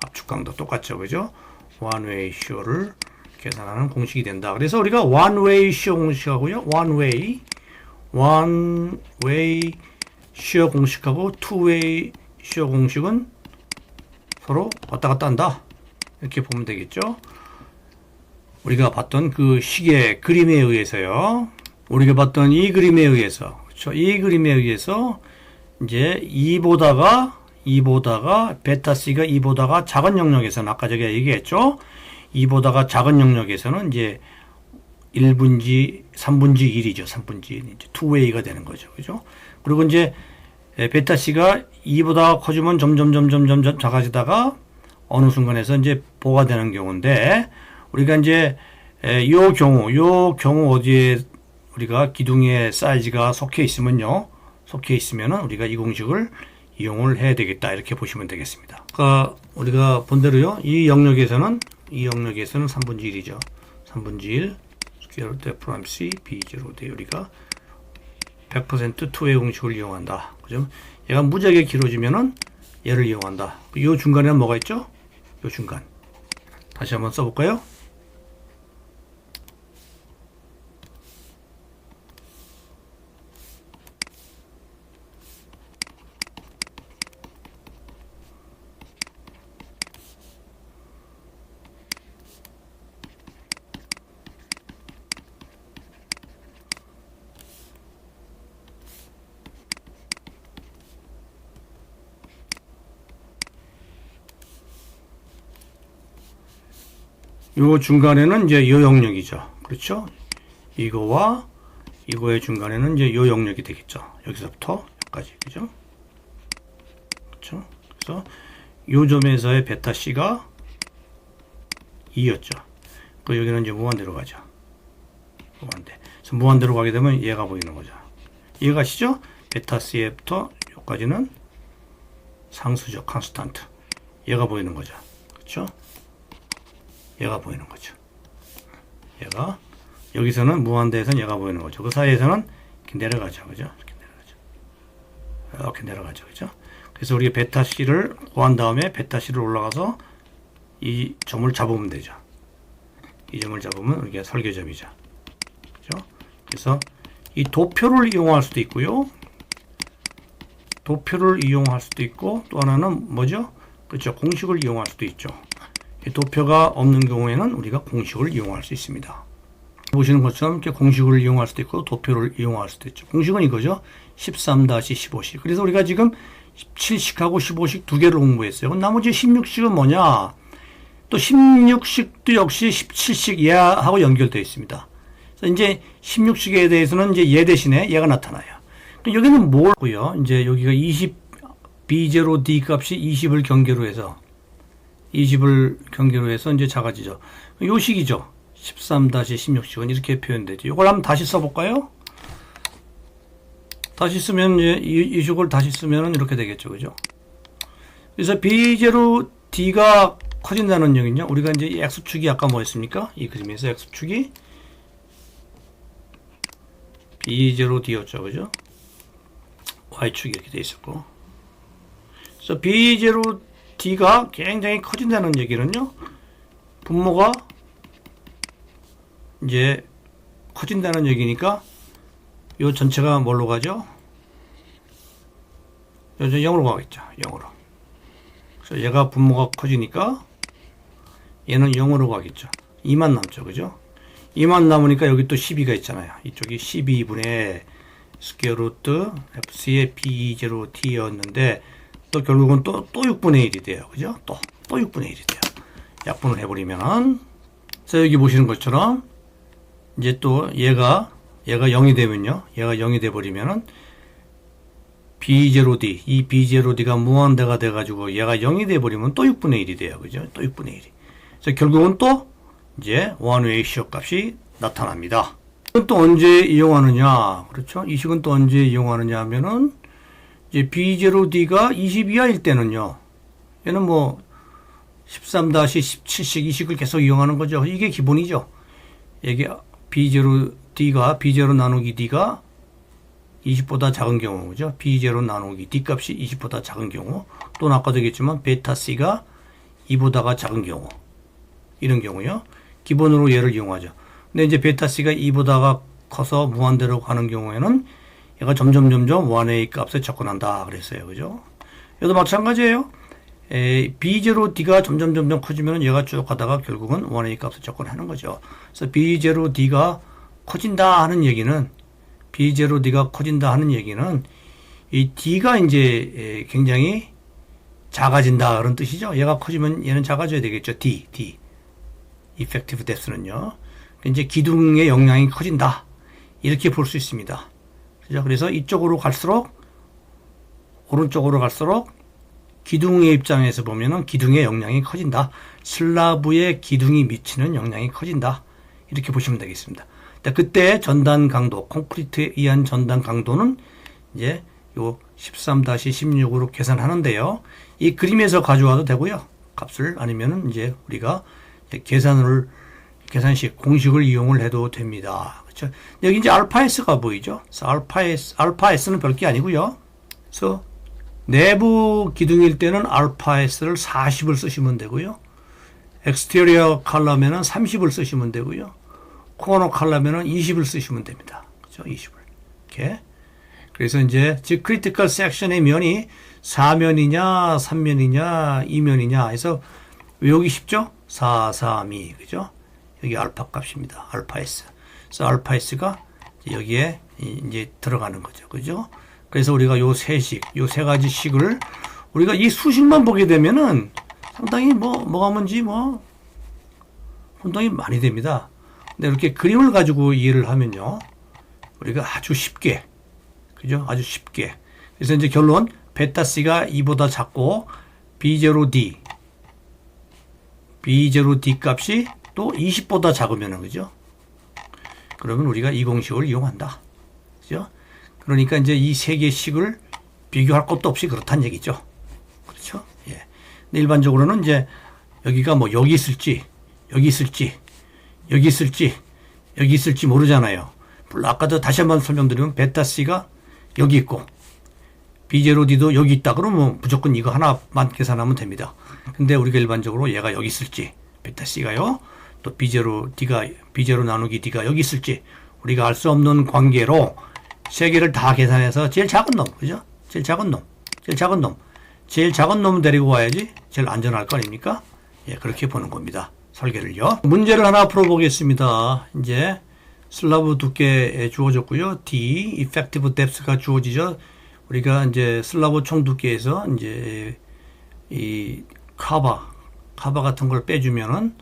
Speaker 1: 압축 강도 똑같죠. 그죠? one way shear를 계산하는 공식이 된다. 그래서 우리가 one way shear 공식하고요. one way shear 공식하고 two way shear 공식은 서로 왔다 갔다 한다. 이렇게 보면 되겠죠. 우리가 봤던 그 식의 그림에 의해서요. 우리가 봤던 이 그림에 의해서, 그렇죠? 이 그림에 의해서 이제 2보다가 베타 C가 2보다가 작은 영역에서는 아까 제가 얘기했죠. 2보다가 작은 영역에서는 이제 1분지 3분지 1이죠. 3분지 1 이제 투웨이가 되는 거죠. 그죠? 그리고 이제 베타 C가 2보다 커지면 점점 작아지다가 어느 순간에서 이제 보가 되는 경우인데 우리가 이제 요 경우 어디에 우리가 기둥의 사이즈가 속해 있으면요. 속해 있으면은 우리가 이 공식을 이용을 해야 되겠다. 이렇게 보시면 되겠습니다. 그러니까 우리가 본대로요. 이 영역에서는 3분의 1이죠. 3분의 1 스퀘어 루트 프라임 C B0 대 우리가 100% 투웨이 공식을 이용한다. 그죠? 얘가 무지하게 길어지면은 얘를 이용한다. 이 중간에는 뭐가 있죠? 이 중간. 다시 한번 써볼까요? 요 중간에는 이제 요 영역이죠. 그렇죠? 이거와 이거의 중간에는 이제 요 영역이 되겠죠. 여기서부터 여기까지. 그죠? 그렇죠? 그래서 요 점에서의 베타 C가 2였죠. 그 여기는 이제 무한대로 가죠. 무한대. 그래서 무한대로 가게 되면 얘가 보이는 거죠. 이해가시죠? 베타 C부터 여기까지는 상수적 컨스탄트. 얘가 보이는 거죠. 그렇죠? 얘가 보이는 거죠. 얘가 여기서는 무한대에서는 얘가 보이는 거죠. 그 사이에서는 이렇게 내려가죠. 그죠? 이렇게 내려가죠. 그죠? 그래서 우리가 베타 C를 구한 다음에 베타 C를 올라가서 이 점을 잡으면 되죠. 이 점을 잡으면 우리가 설계점이죠. 그렇죠? 그래서 이 도표를 이용할 수도 있고요. 도표를 이용할 수도 있고 또 하나는 뭐죠? 그렇죠. 공식을 이용할 수도 있죠. 이 도표가 없는 경우에는 우리가 공식을 이용할 수 있습니다. 보시는 것처럼 이렇게 공식을 이용할 수도 있고 도표를 이용할 수도 있죠. 공식은 이거죠. 13-15식. 그래서 우리가 지금 17식하고 15식 두 개를 공부했어요. 그럼 나머지 16식은 뭐냐? 또 16식도 역시 17식 얘하고 연결되어 있습니다. 그래서 이제 16식에 대해서는 이제 얘 대신에 얘가 나타나요. 여기는 뭐고요? 이제 여기가 20 B0D 값이 20을 경계로 해서 이제 작아지죠. 요 식이죠. 13-16식은 이렇게 표현되죠. 이걸 한번 다시 써볼까요? 다시 쓰면 이 식을 다시 쓰면 이렇게 되겠죠. 그죠? 그래서 B0D가 커진다는 얘기는요. 우리가 이제 X축이 아까 뭐였습니까? 이 그림에서 X축이 B0D였죠. 그죠? Y축이 이렇게 돼 있었고. 그래서 B0D가 굉장히 커진다는 얘기는요. 분모가 이제 커진다는 얘기니까 이 전체가 뭘로 가죠? 여전 0으로 가겠죠. 0으로. 그래서 얘가 분모가 커지니까 얘는 0으로 가겠죠. 2만 남죠. 그죠? 2만 남으니까 여기 또 12가 있잖아요. 이쪽이 12분의 스퀘어 루트 FC의 B0T였는데 또 결국은 또 6분의 1이 돼요. 그죠? 또 6분의 1이 돼요. 약분을 해버리면은 그래서 여기 보시는 것처럼 이제 또 얘가 0이 되면요. 얘가 0이 돼버리면은 B0D, 이 B0D가 무한대가 돼가지고 얘가 0이 돼버리면 또 6분의 1이 돼요. 그죠? 또 6분의 1이. 그래서 결국은 또 이제 원웨이 시어 값이 나타납니다. 이건 또 언제 이용하느냐? 그렇죠? 이 식은 또 언제 이용하느냐 하면은 이제 B0D가 20 이하일 때는요. 얘는 뭐 13-17식 이 식을 계속 이용하는 거죠. 이게 기본이죠. 이게 B0D가 B0 나누기 D가 20보다 작은 경우, 그죠? B0 나누기 D 값이 20보다 작은 경우, 또는 아까도 얘기했지만 베타 C가 2보다가 작은 경우, 이런 경우요. 기본으로 얘를 이용하죠. 근데 이제 베타 C가 2보다가 커서 무한대로 가는 경우에는 얘가 점점 1A 값에 접근한다 그랬어요. 그죠? 얘도 마찬가지예요. B0D가 점점 커지면 얘가 쭉 가다가 결국은 1A 값에 접근하는 거죠. 그래서 B0D가 커진다 하는 얘기는 B0D가 커진다 하는 얘기는 이 D가 이제 굉장히 작아진다 그런 뜻이죠. 얘가 커지면 얘는 작아져야 되겠죠. D. Effective depth는요. 이제 기둥의 영향이 커진다. 이렇게 볼 수 있습니다. 그죠? 그래서 이쪽으로 갈수록 오른쪽으로 갈수록 기둥의 입장에서 보면은 기둥의 영향이 커진다. 슬라브의 기둥이 미치는 영향이 커진다. 이렇게 보시면 되겠습니다. 그때 전단 강도, 콘크리트에 의한 전단 강도는 이제 요 13-16으로 계산하는데요. 이 그림에서 가져와도 되고요. 값을 아니면은 이제 우리가 계산식, 공식을 이용을 해도 됩니다. 그렇죠? 여기 이제 알파 S가 보이죠? 그래서 알파 S는 별게 아니고요. 그래서 내부 기둥일 때는 알파 S를 40을 쓰시면 되고요. 엑스테리어 칼럼에는 30을 쓰시면 되고요. 코너 칼럼에는 20을 쓰시면 됩니다. 그렇죠? 20을. 이렇게. 그래서 이제 즉 크리티컬 섹션의 면이 4면이냐, 3면이냐, 2면이냐 해서 외우기 쉽죠? 4, 3, 2. 그죠? 여기 알파 값입니다. 알파 S. 그래서 알파 S가 여기에 이제 들어가는 거죠. 그죠? 그래서 우리가 요 세 가지 식을 우리가 이 수식만 보게 되면은 상당히 뭐가 뭔지 혼동이 많이 됩니다. 근데 이렇게 그림을 가지고 이해를 하면요. 우리가 아주 쉽게, 그죠? 아주 쉽게. 그래서 이제 결론, 베타 C가 2보다 작고, B0D 값이 또 20보다 작으면은, 그죠? 그러면 우리가 이 공식을 이용한다. 그죠? 그러니까 이제 이 세 개의 식을 비교할 것도 없이 그렇다는 얘기죠. 그렇죠? 예. 근데 일반적으로는 이제 여기가 여기 있을지, 여기 있을지, 여기 있을지, 여기 있을지 모르잖아요. 물론 아까도 다시 한번 설명드리면 베타 C가 여기 있고 B0D도 여기 있다. 그러면 무조건 이거 하나만 계산하면 됩니다. 근데 우리가 일반적으로 얘가 여기 있을지, 베타 C가요. 또 B0D가, B0 나누기 D가 여기 있을지, 우리가 알 수 없는 관계로 세 개를 다 계산해서 제일 작은 놈, 그죠? 제일 작은 놈, 제일 작은 놈. 제일 작은 놈을 데리고 와야지 제일 안전할 거 아닙니까? 예, 그렇게 보는 겁니다. 설계를요. 문제를 하나 풀어보겠습니다. 이제 슬라브 두께 주어졌고요. D, effective depth가 주어지죠. 우리가 이제 슬라브 총 두께에서 이제 이 카바 같은 걸 빼주면은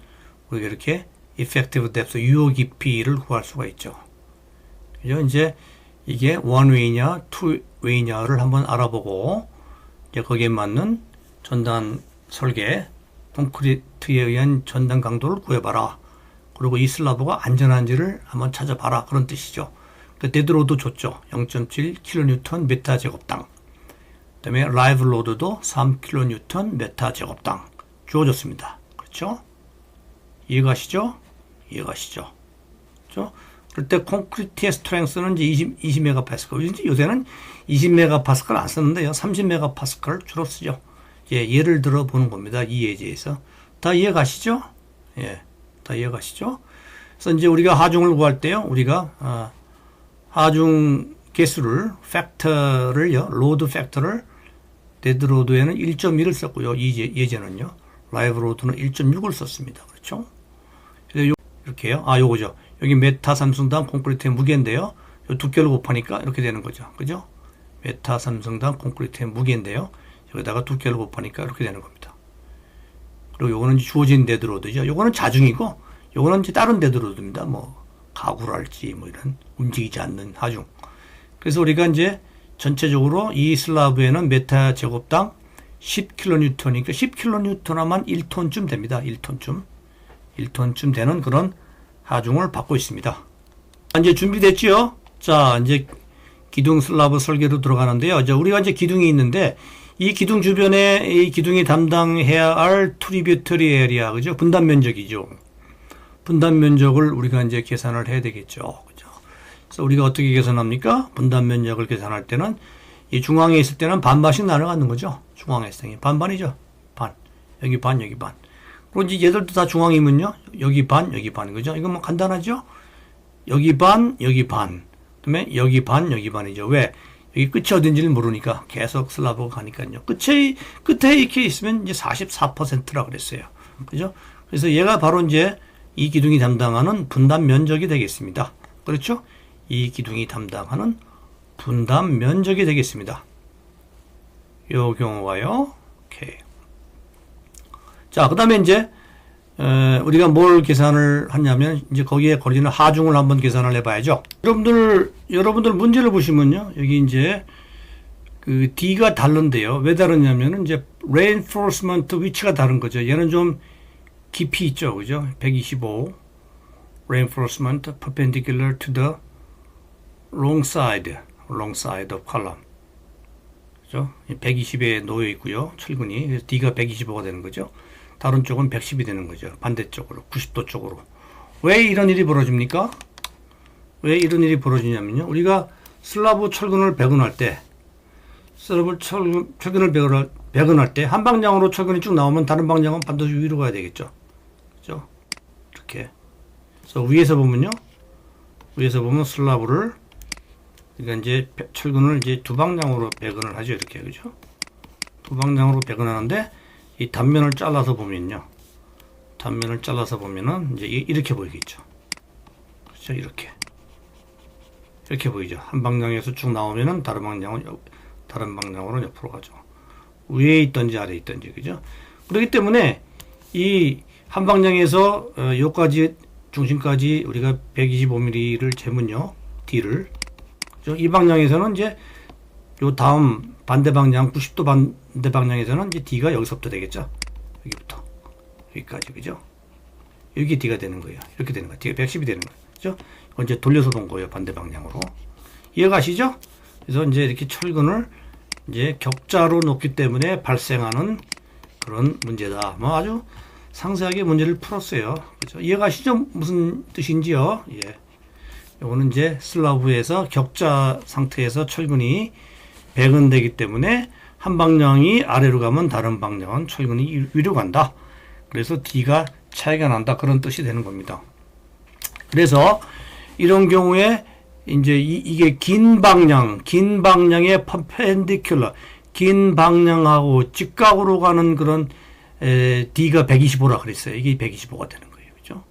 Speaker 1: 우리가 이렇게 effective depth, 유효 깊이를 구할 수가 있죠. 그죠? 이제 이게 one way냐, two way냐를 한번 알아보고 이제 거기에 맞는 전단 설계, 콘크리트에 의한 전단 강도를 구해봐라. 그리고 이 슬라브가 안전한지를 한번 찾아봐라. 그런 뜻이죠. 데드로드 줬죠. 0.7kN 메타 제곱당. 그 다음에 라이브 로드도 3kN 메타 제곱당 주어졌습니다. 그렇죠? 이해가시죠? 이해가시죠? 그렇죠? 그럴 때 콘크리트의 스트렝스는 이제 20MPa. 요새는 20MPa 안 쓰는데요. 30MPa를 주로 쓰죠. 예, 예를 들어 보는 겁니다. 이 예제에서. 다 이해가시죠? 예, 다 이해가시죠? 그래서 이제 우리가 하중을 구할 때요. 우리가, 하중 개수를, 팩터를요, 로드 팩터를 데드로드에는 1.1을 썼고요. 이 예제는요. 라이브 로드는 1.6을 썼습니다. 그렇죠? 그래서 이렇게요. 요거죠. 여기 메타 삼성당 콘크리트의 무게인데요. 요 두께를 곱하니까 이렇게 되는 거죠. 그죠? 메타 삼성당 콘크리트의 무게인데요. 여기다가 두께를 곱하니까 이렇게 되는 겁니다. 그리고 요거는 주어진 데드로드죠. 요거는 자중이고, 요거는 이제 다른 데드로드입니다. 뭐, 가구랄지, 뭐 이런 움직이지 않는 하중. 그래서 우리가 이제 전체적으로 이 슬라브에는 메타 제곱당 10kN이니까 10kN 하면 1톤쯤 됩니다. 1톤쯤 되는 그런 하중을 받고 있습니다. 이제 준비됐지요? 자, 이제 기둥 슬라브 설계로 들어가는데요. 우리가 이제 기둥이 있는데, 이 기둥 주변에 이 기둥이 담당해야 할 트리뷰터리 에리아, 그죠? 분단 면적이죠. 분단 면적을 우리가 이제 계산을 해야 되겠죠. 그죠? 그래서 우리가 어떻게 계산합니까? 분단 면적을 계산할 때는 이 중앙에 있을 때는 반반씩 나눠 갖는 거죠. 중앙에 있을 때 반반이죠. 반. 여기 반, 여기 반. 그리고 이제 얘들도 다 중앙이면요. 여기 반, 여기 반. 그죠? 이건 뭐 간단하죠? 여기 반, 여기 반. 그다음에 여기 반, 여기 반이죠. 왜? 여기 끝이 어딘지를 모르니까 계속 슬라브가 가니까요. 끝에 이렇게 있으면 이제 44%라 그랬어요. 그죠? 그래서 얘가 바로 이제 이 기둥이 담당하는 분단 면적이 되겠습니다. 그렇죠? 이 기둥이 담당하는 분단 면적이 되겠습니다. 요 경우가요. 오케이. 자, 그 다음에 이제, 우리가 뭘 계산을 하냐면, 이제 거기에 걸리는 하중을 한번 계산을 해봐야죠. 여러분들 문제를 보시면요. 여기 이제, 그, D가 다른데요. 왜 다르냐면은, 이제, reinforcement 위치가 다른 거죠. 얘는 좀 깊이 있죠. 그죠? 125. reinforcement perpendicular to the wrong side of column. 그죠? 120에 놓여 있고요. 철근이. 그래서 D가 125가 되는 거죠. 다른 쪽은 110이 되는 거죠. 반대쪽으로, 90도 쪽으로. 왜 이런 일이 벌어집니까? 왜 이런 일이 벌어지냐면요. 우리가 슬라브 철근을 배근할 때, 철근을 배근할 때, 한 방향으로 철근이 쭉 나오면 다른 방향은 반드시 위로 가야 되겠죠. 그죠? 이렇게. 그래서 위에서 보면 슬라브를, 그러니까 이제 철근을 이제 두 방향으로 배근을 하죠. 이렇게. 그죠? 두 방향으로 배근하는데, 이 단면을 잘라서 보면은 이제 이렇게 보이겠죠. 그렇죠? 이렇게 보이죠. 한 방향에서 쭉 나오면은 다른 방향으로 옆으로 가죠. 위에 있든지 아래에 있든지, 그죠? 그렇기 때문에 이 한 방향에서 여기까지 중심까지 우리가 125mm를 재면요, D를. 그죠? 이 방향에서는 이제 요 다음 반대 방향 90도 반대 방향에서는 이제 D가 여기서부터 되겠죠. 여기부터 여기까지, 그죠? 여기 D가 되는 거예요. 이렇게 되는 거예요. D가 110이 되는 거예요. 그죠? 이건 이제 돌려서 본 거예요. 반대 방향으로. 이해가시죠? 그래서 이제 이렇게 철근을 이제 격자로 놓기 때문에 발생하는 그런 문제다. 뭐 아주 상세하게 문제를 풀었어요. 그죠? 이해가시죠? 무슨 뜻인지요? 예. 요거는 이제 슬라브에서 격자 상태에서 철근이 배근되기 때문에 한 방향이 아래로 가면 다른 방향은 철근이 위로 간다. 그래서 D가 차이가 난다. 그런 뜻이 되는 겁니다. 그래서 이런 경우에 이제 이게 긴 방향의 perpendicular, 긴 방향하고 직각으로 가는 그런 D가 125라 그랬어요. 이게 125가 되는 거예요. 그죠?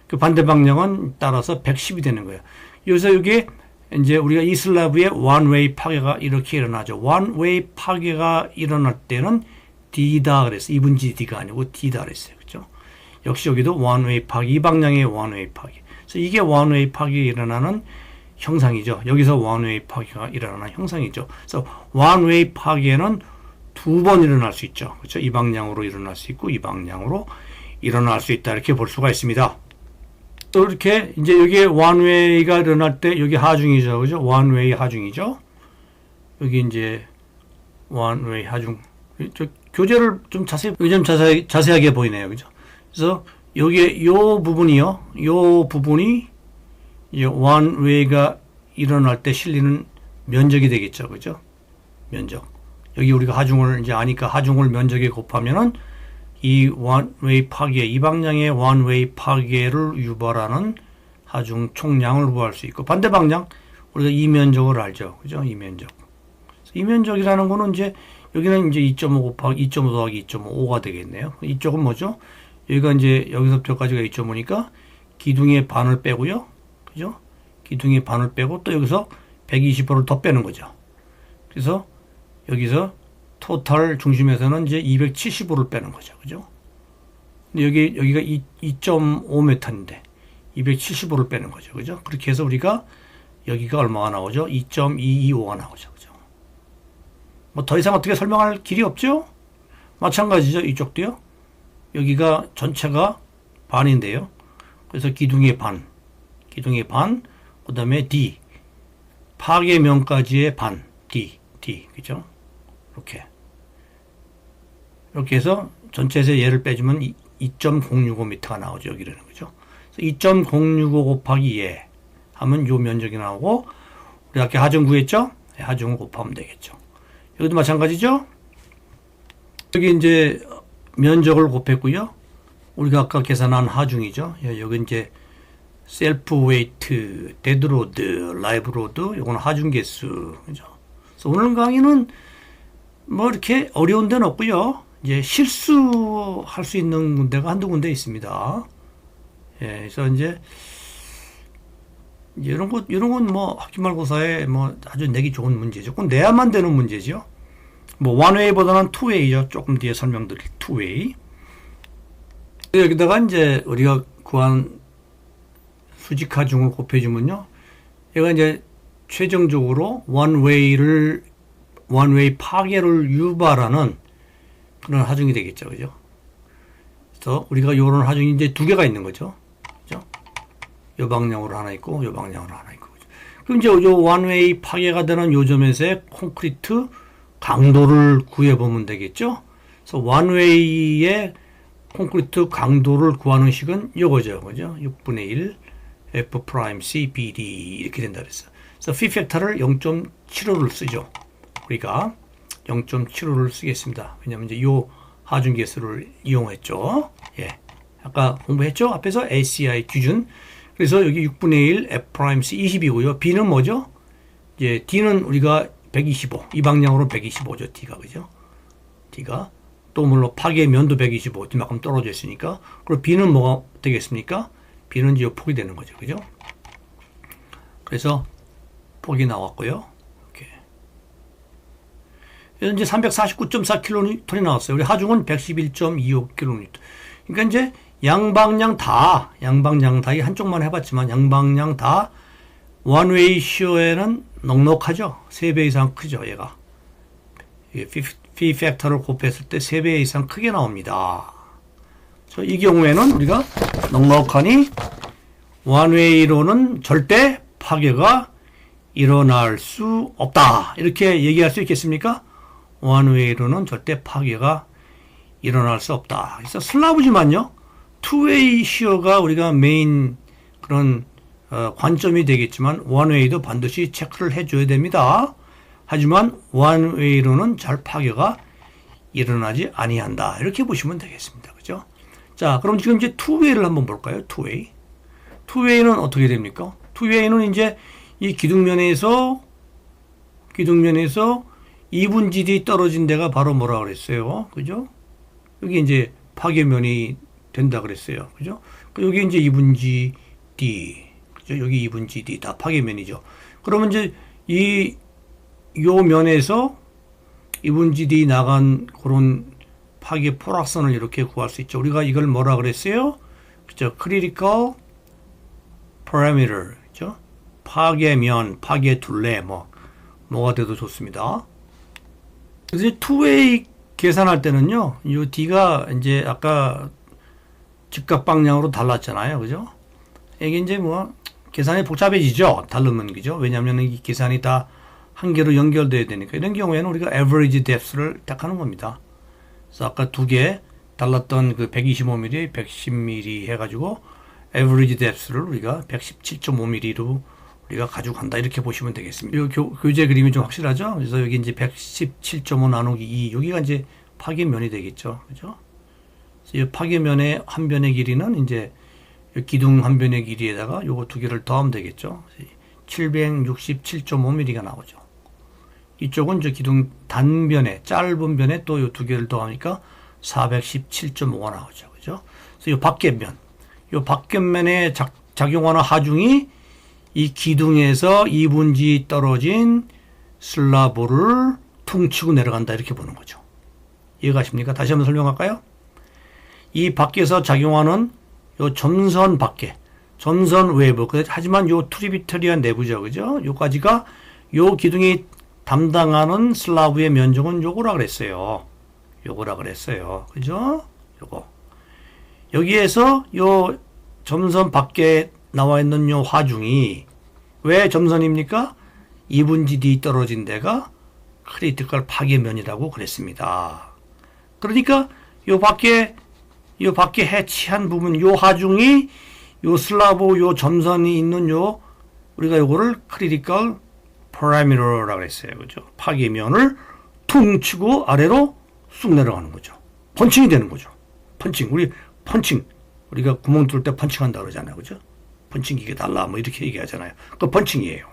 Speaker 1: 그 반대 방향은 따라서 110이 되는 거예요. 여기서 이게 이제 우리가 이 슬라브의 원웨이 파괴가 이렇게 일어나죠. 원웨이 파괴가 일어날 때는 D다 그랬어요. 2분지 D가 아니고 D다 그랬어요. 그죠? 역시 여기도 원웨이 파괴, 이 방향의 원웨이 파괴. 그래서 이게 원웨이 파괴가 일어나는 형상이죠. 여기서 원웨이 파괴가 일어나는 형상이죠. 그래서 원웨이 파괴는 두 번 일어날 수 있죠. 그렇죠? 이 방향으로 일어날 수 있고 이 방향으로 일어날 수 있다. 이렇게 볼 수가 있습니다. 또 이렇게 이제 여기에 원웨이가 일어날 때 여기 하중이죠. 그죠? 원웨이 하중이죠. 여기 이제 원웨이 하중. 저 교재를 좀 자세하게 보이네요. 그죠? 그래서 여기에 요 부분이요. 요 부분이 이제 원웨이가 일어날 때 실리는 면적이 되겠죠. 그죠? 면적. 여기 우리가 하중을 이제 아니까 하중을 면적에 곱하면은 이 원웨이 파괴, 이 방향의 원웨이 파괴를 유발하는 하중 총량을 구할 수 있고, 반대 방향, 우리가 이 면적을 알죠. 그죠? 이 면적. 이 면적이라는 거는 이제, 여기는 이제 2.5 곱하기 2.5 더하기 2.5가 되겠네요. 이쪽은 뭐죠? 여기가 이제 여기서부터까지가 2.5니까 기둥의 반을 빼고요. 그죠? 기둥의 반을 빼고 또 여기서 120%를 더 빼는 거죠. 그래서 여기서 토탈 중심에서는 이제 275를 빼는 거죠. 그죠? 근데 여기가 2.5m인데 275를 빼는 거죠. 그죠? 그렇게 해서 우리가 여기가 얼마가 나오죠? 2.225가 나오죠. 그죠? 뭐 더 이상 어떻게 설명할 길이 없죠? 마찬가지죠. 이쪽도요. 여기가 전체가 반인데요. 그래서 기둥의 반, 그 다음에 D, 파괴면까지의 반, D, 그죠? 이렇게 해서 전체에서 얘를 빼주면 2.065m가 나오죠. 여기라는 거죠. 2.065 곱하기 얘 하면 요 면적이 나오고, 우리 아까 하중 구했죠? 하중을 곱하면 되겠죠. 여기도 마찬가지죠? 여기 이제 면적을 곱했고요. 우리가 아까 계산한 하중이죠. 여기 이제 셀프 웨이트, 데드 로드, 라이브 로드, 요거는 하중 개수. 그죠? 그래서 오늘 강의는 뭐 이렇게 어려운 데는 없고요. 이제 실수할 수 있는 데가 한두 군데 있습니다. 예, 그래서 이제 이런 건 뭐 학기말고사에 뭐 아주 내기 좋은 문제죠. 꼭 내야만 되는 문제죠. 뭐 원웨이보다는 투웨이죠. 조금 뒤에 설명드릴 투웨이. 여기다가 이제 우리가 구한 수직 하중을 곱해주면요. 얘가 이제 최종적으로 원웨이 파괴를 유발하는 그런 하중이 되겠죠. 그죠? 그래서 우리가 요런 하중이 이제 두 개가 있는 거죠. 그죠? 요 방향으로 하나 있고, 요 방향으로 하나 있고. 그죠? 그럼 이제 요 원웨이 파괴가 되는 요 점에서의 콘크리트 강도를 구해보면 되겠죠? 그래서 원웨이의 콘크리트 강도를 구하는 식은 요거죠. 그죠? 6분의 1 F 프라임 C B D 이렇게 된다 그랬어요. 그래서 P 팩터를 0.75를 쓰죠. 우리가 0.75를 쓰겠습니다. 왜냐하면 이제 요 하중 개수를 이용했죠. 예. 아까 공부했죠? 앞에서 ACI 기준. 그래서 여기 6분의 1 F 프라임 C 20이고요. B는 뭐죠? 이제 D는 우리가 125. 이 방향으로 125죠. D가. 그죠? D가. 또 물론 파괴 면도 125. 이만큼 떨어져 있으니까. 그리고 B는 뭐가 되겠습니까? B는 이제 폭이 되는 거죠. 그죠? 그래서 폭이 나왔고요. 이제 349.4kN이 나왔어요. 우리 하중은 111.25kN. 그러니까 이제 양방향 다 한쪽만 해봤지만 양방향 다 원웨이 시어에는 넉넉하죠. 3배 이상 크죠. 얘가. P 팩터를 곱했을 때 3배 이상 크게 나옵니다. 그래서 이 경우에는 우리가 넉넉하니 원웨이로는 절대 파괴가 일어날 수 없다. 이렇게 얘기할 수 있겠습니까? 원웨이로는 절대 파괴가 일어날 수 없다. 그래서 슬라브지만요, 투웨이 시어가 우리가 메인 그런 관점이 되겠지만 원웨이도 반드시 체크를 해줘야 됩니다. 하지만 one way로는 잘 파괴가 일어나지 아니한다. 이렇게 보시면 되겠습니다. 그죠? 자, 그럼 지금 이제 two way를 한번 볼까요? two way. two way는 어떻게 됩니까? two way는 이제 이 기둥면에서 2분지디 떨어진 데가 바로 뭐라 그랬어요? 그죠? 여기 이제 파괴면이 된다 그랬어요. 그죠? 여기 이제 2분지 D. 그죠? 여기 2분지 D. 다 파괴면이죠. 그러면 이제 요 면에서 2분지 D 나간 그런 파괴 포락선을 이렇게 구할 수 있죠. 우리가 이걸 뭐라 그랬어요? 그죠? critical parameter. 그죠? 파괴면, 파괴 둘레, 뭐가 돼도 좋습니다. 그래서 투웨이 계산할 때는요, 이 D가 이제 아까 직각 방향으로 달랐잖아요. 그죠? 이게 이제 계산이 복잡해지죠. 다르면, 그죠? 왜냐하면 이 계산이 다 한 개로 연결돼야 되니까. 이런 경우에는 우리가 average depth를 딱 하는 겁니다. 그래서 아까 두 개 달랐던 그 125mm, 110mm 해가지고 average depth를 우리가 117.5mm로 우리가 가지고 간다. 이렇게 보시면 되겠습니다. 이 교재 그림이 좀 확실하죠? 그래서 여기 이제 117.5 나누기 2. 여기가 이제 파괴면이 되겠죠. 그죠? 그래서 이 파괴면의 한 변의 길이는 이제 기둥 한 변의 길이에다가 요거 두 개를 더하면 되겠죠. 767.5mm가 나오죠. 이쪽은 저 기둥 단변에, 짧은 변에 또 요 두 개를 더하니까 417.5가 나오죠. 그죠? 그래서 요 밖에면에 작용하는 하중이 이 기둥에서 2분지 떨어진 슬라브를 퉁치고 내려간다. 이렇게 보는 거죠. 이해가십니까? 다시 한번 설명할까요? 이 밖에서 작용하는 요 점선 밖에, 점선 외부, 하지만 요 트리비터리한 내부죠. 그죠? 요까지가 요 기둥이 담당하는 슬라브의 면적은 요거라 그랬어요. 그죠? 요거. 여기에서 요 점선 밖에 나와 있는 요 화중이 왜 점선입니까? 2분지 D 떨어진 데가 크리티컬 파괴면이라고 그랬습니다. 그러니까 요 밖에 해치한 부분, 요 하중이 요 슬라브 요 점선이 있는 우리가 요거를 크리티컬 파라미터라고 그랬어요. 그죠? 파괴면을 퉁치고 아래로 쑥 내려가는 거죠. 펀칭이 되는 거죠. 우리가 구멍 뚫을 때 펀칭한다 그러잖아요. 그죠? 펀칭 기계 달라 이렇게 얘기하잖아요. 그 펀칭이에요.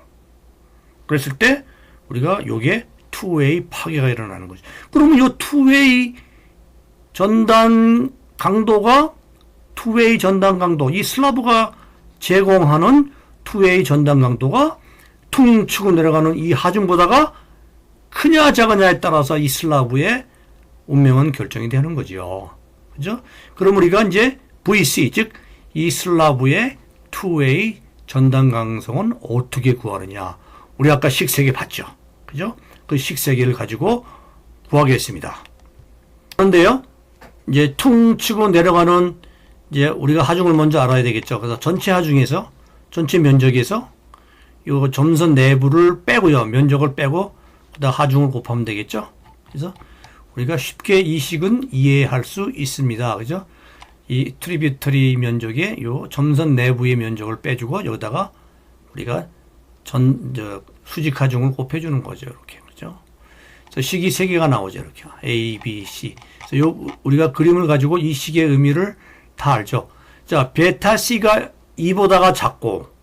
Speaker 1: 그랬을 때 우리가 요게 투웨이 파괴가 일어나는 거죠. 그러면 요 투웨이 전단 강도, 이 슬라브가 제공하는 투웨이 전단 강도가 퉁치고 내려가는 이 하중보다가 크냐 작으냐에 따라서 이 슬라브의 운명은 결정이 되는 거죠. 그죠? 그럼 우리가 이제 VC, 즉 이 슬라브의 투웨이 전단 강성은 어떻게 구하느냐? 우리 아까 식세계 봤죠? 그죠? 그 식세계를 가지고 구하겠습니다. 그런데요, 이제 퉁치고 내려가는 이제 우리가 하중을 먼저 알아야 되겠죠. 그래서 전체 하중에서, 전체 면적에서 요 점선 내부를 빼고요. 면적을 빼고 그다음 하중을 곱하면 되겠죠. 그래서 우리가 쉽게 이 식은 이해할 수 있습니다. 그죠? 이 트리뷰터리 면적에 요 점선 내부의 면적을 빼주고 여기다가 우리가 수직 하중을 곱해주는 거죠. 이렇게. 그죠? 그래서 식이 세 개가 나오죠. 이렇게. A, B, C. 그래서 우리가 그림을 가지고 이 식의 의미를 다 알죠. 자, 베타 C가 2보다가 작고,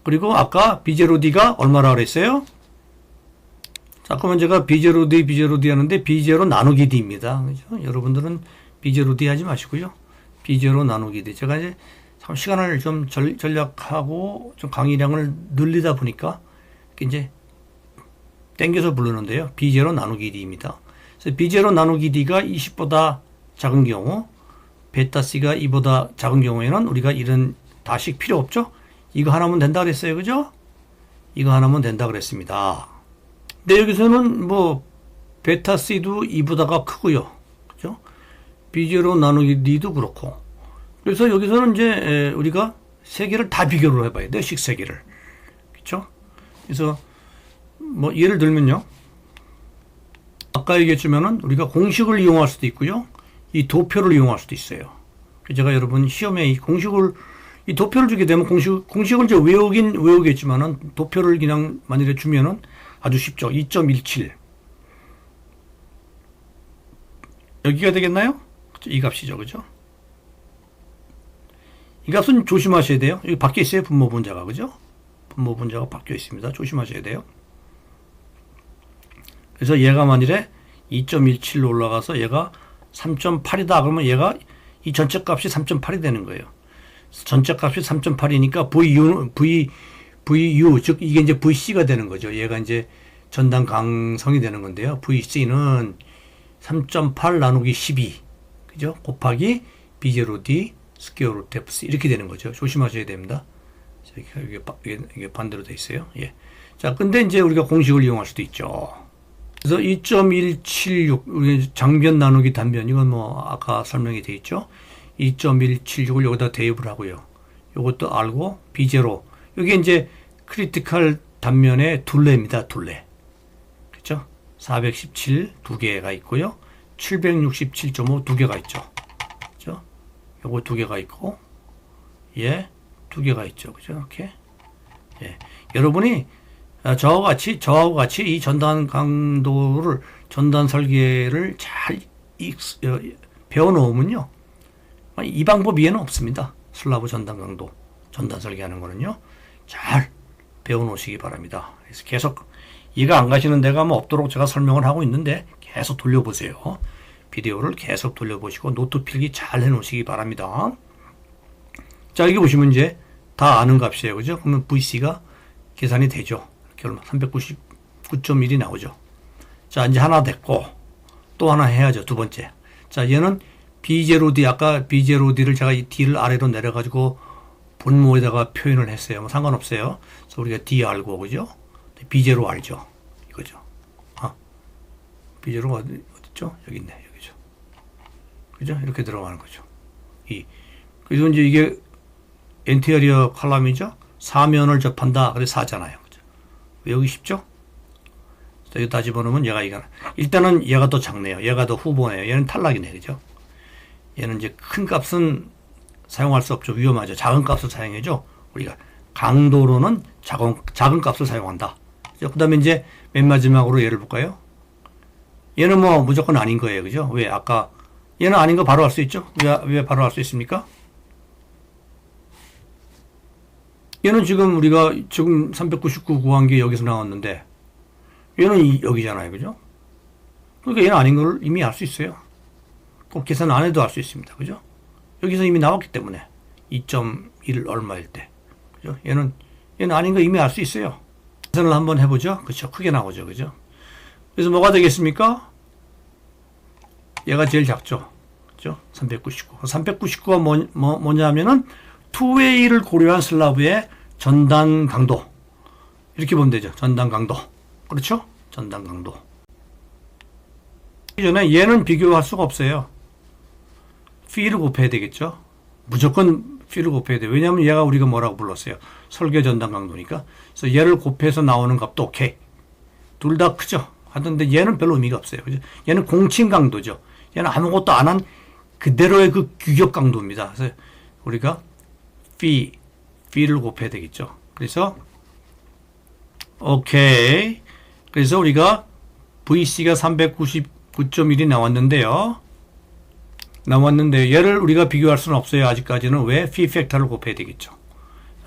Speaker 1: 그리고 아까 B0D가 얼마나 그랬어요? 잠깐만 제가 B0D 하는데 B0 나누기 D입니다. 그죠? 여러분들은 B0D 하지 마시고요. B0 나누기 D. 제가 이제 참 시간을 좀 전략하고 좀 강의량을 늘리다 보니까 이제 땡겨서 부르는데요. B0 나누기 D입니다. 그래서 B0 나누기 D가 20보다 작은 경우, 베타 C가 2보다 작은 경우에는 우리가 이런 다식 필요 없죠? 이거 하나면 된다 그랬어요. 그죠? 이거 하나면 된다 그랬습니다. 근데 여기서는 베타 C도 2보다가 크고요. 그죠? B0 나누기 D도 그렇고. 그래서 여기서는 이제 우리가 세 개를 다 비교를 해봐야 돼요. 식 세 개를. 그죠? 그래서 예를 들면요. 아까 얘기했지만은 우리가 공식을 이용할 수도 있고요. 이 도표를 이용할 수도 있어요. 제가 여러분 시험에 이 도표를 주게 되면 공식을 이제 외우겠지만은 도표를 그냥 만일에 주면은 아주 쉽죠. 2.17. 여기가 되겠나요? 이 값이죠. 그죠? 이 값은 조심하셔야 돼요. 여기 밖에 있어요. 분모 분자가. 그죠? 분모 분자가 바뀌어 있습니다. 조심하셔야 돼요. 그래서 얘가 만일에 2.17로 올라가서 얘가 3.8이다. 그러면 얘가 이 전체 값이 3.8이 되는 거예요. 전체 값이 3.8이니까 VU, 즉 이게 이제 VC가 되는 거죠. 얘가 이제 전단 강성이 되는 건데요. VC는 3.8 나누기 12, 그죠? 곱하기 B0D 스퀘어 루트 FC 이렇게 되는 거죠. 조심하셔야 됩니다. 이게 반대로 돼 있어요. 예. 자, 근데 이제 우리가 공식을 이용할 수도 있죠. 그래서 2.176 우리 장변 나누기 단변 이건 뭐 아까 설명이 돼 있죠. 2.176을 여기다 대입을 하고요. 이것도 알고 B0 이게 이제 크리티컬 단면의 둘레입니다. 둘레. 그렇죠? 417 두 개가 있고요. 767.5 두 개가 있죠. 그죠? 요거 두 개가 있고, 예, 두 개가 있죠. 그죠? 이렇게. 예. 여러분이 저하고 같이 이 전단 강도를, 전단 설계를 잘 배워 놓으면요. 이 방법 이외에는 없습니다. 슬라브 전단 강도, 전단 설계하는 거는요. 잘 배워 놓으시기 바랍니다. 그래서 계속 이해가 안 가시는 데가 뭐 없도록 제가 설명을 하고 있는데 계속 돌려보세요. 비디오를 계속 돌려보시고 노트 필기 잘 해놓으시기 바랍니다. 자, 여기 보시면 이제 다 아는 값이에요. 그죠? 그러면 VC가 계산이 되죠. 이렇게 얼마? 399.1이 나오죠. 자, 이제 하나 됐고 또 하나 해야죠. 두 번째. 자, 얘는 B0D, 아까 B0D를 제가 이 D를 아래로 내려가지고 분모에다가 표현을 했어요. 뭐 상관없어요. 그래서 우리가 D 알고, 그죠? B0 알죠? 이거죠. B0가 어딨죠? 여기 있네. 여기죠. 그죠? 이렇게 들어가는 거죠. 그래서 이제 이게 엔티어리어 칼럼이죠? 사면을 접한다. 그래서 4잖아요. 그죠? 외우기 쉽죠? 자, 이거 다 집어넣으면 얘가 이거. 일단은 얘가 더 작네요. 얘가 더 후보네요. 얘는 탈락이네. 그죠? 얘는 이제 큰 값은 사용할 수 없죠. 위험하죠. 작은 값을 사용해죠. 우리가 강도로는 작은 값을 사용한다. 그 다음에 이제 맨 마지막으로 얘를 볼까요? 얘는 뭐 무조건 아닌 거예요. 그죠? 왜? 아까 얘는 아닌 거 바로 알 수 있죠? 왜 바로 알 수 있습니까? 얘는 지금 우리가 지금 399 구한 게 여기서 나왔는데 얘는 여기잖아요. 그죠? 그러니까 얘는 아닌 걸 이미 알 수 있어요. 꼭 계산 안 해도 알 수 있습니다. 그죠? 여기서 이미 나왔기 때문에 2.1 얼마일 때. 그죠? 얘는 아닌 거 이미 알 수 있어요. 계산을 한번 해보죠. 그렇죠? 크게 나오죠. 그죠? 그래서 뭐가 되겠습니까? 얘가 제일 작죠. 그죠? 399. 399가 뭐냐면은 투웨이를 고려한 슬라브의 전단 강도. 이렇게 보면 되죠. 전단 강도. 그렇죠? 전단 강도. 이 전에 얘는 비교할 수가 없어요. P를 곱해야 되겠죠. 무조건 P를 곱해야 돼요. 왜냐하면 얘가 우리가 뭐라고 불렀어요? 설계 전단 강도니까. 그래서 얘를 곱해서 나오는 값도 오케이. 둘 다 크죠. 하던데 얘는 별로 의미가 없어요. 그죠? 얘는 공칭 강도죠. 얘는 아무것도 안 한 그대로의 그 규격 강도입니다. 그래서 우리가 P를 곱해야 되겠죠. 그래서 오케이. 그래서 우리가 VC가 399.1이 나왔는데요. 얘를 우리가 비교할 수는 없어요. 아직까지는. 왜? P 팩터를 곱해야 되겠죠.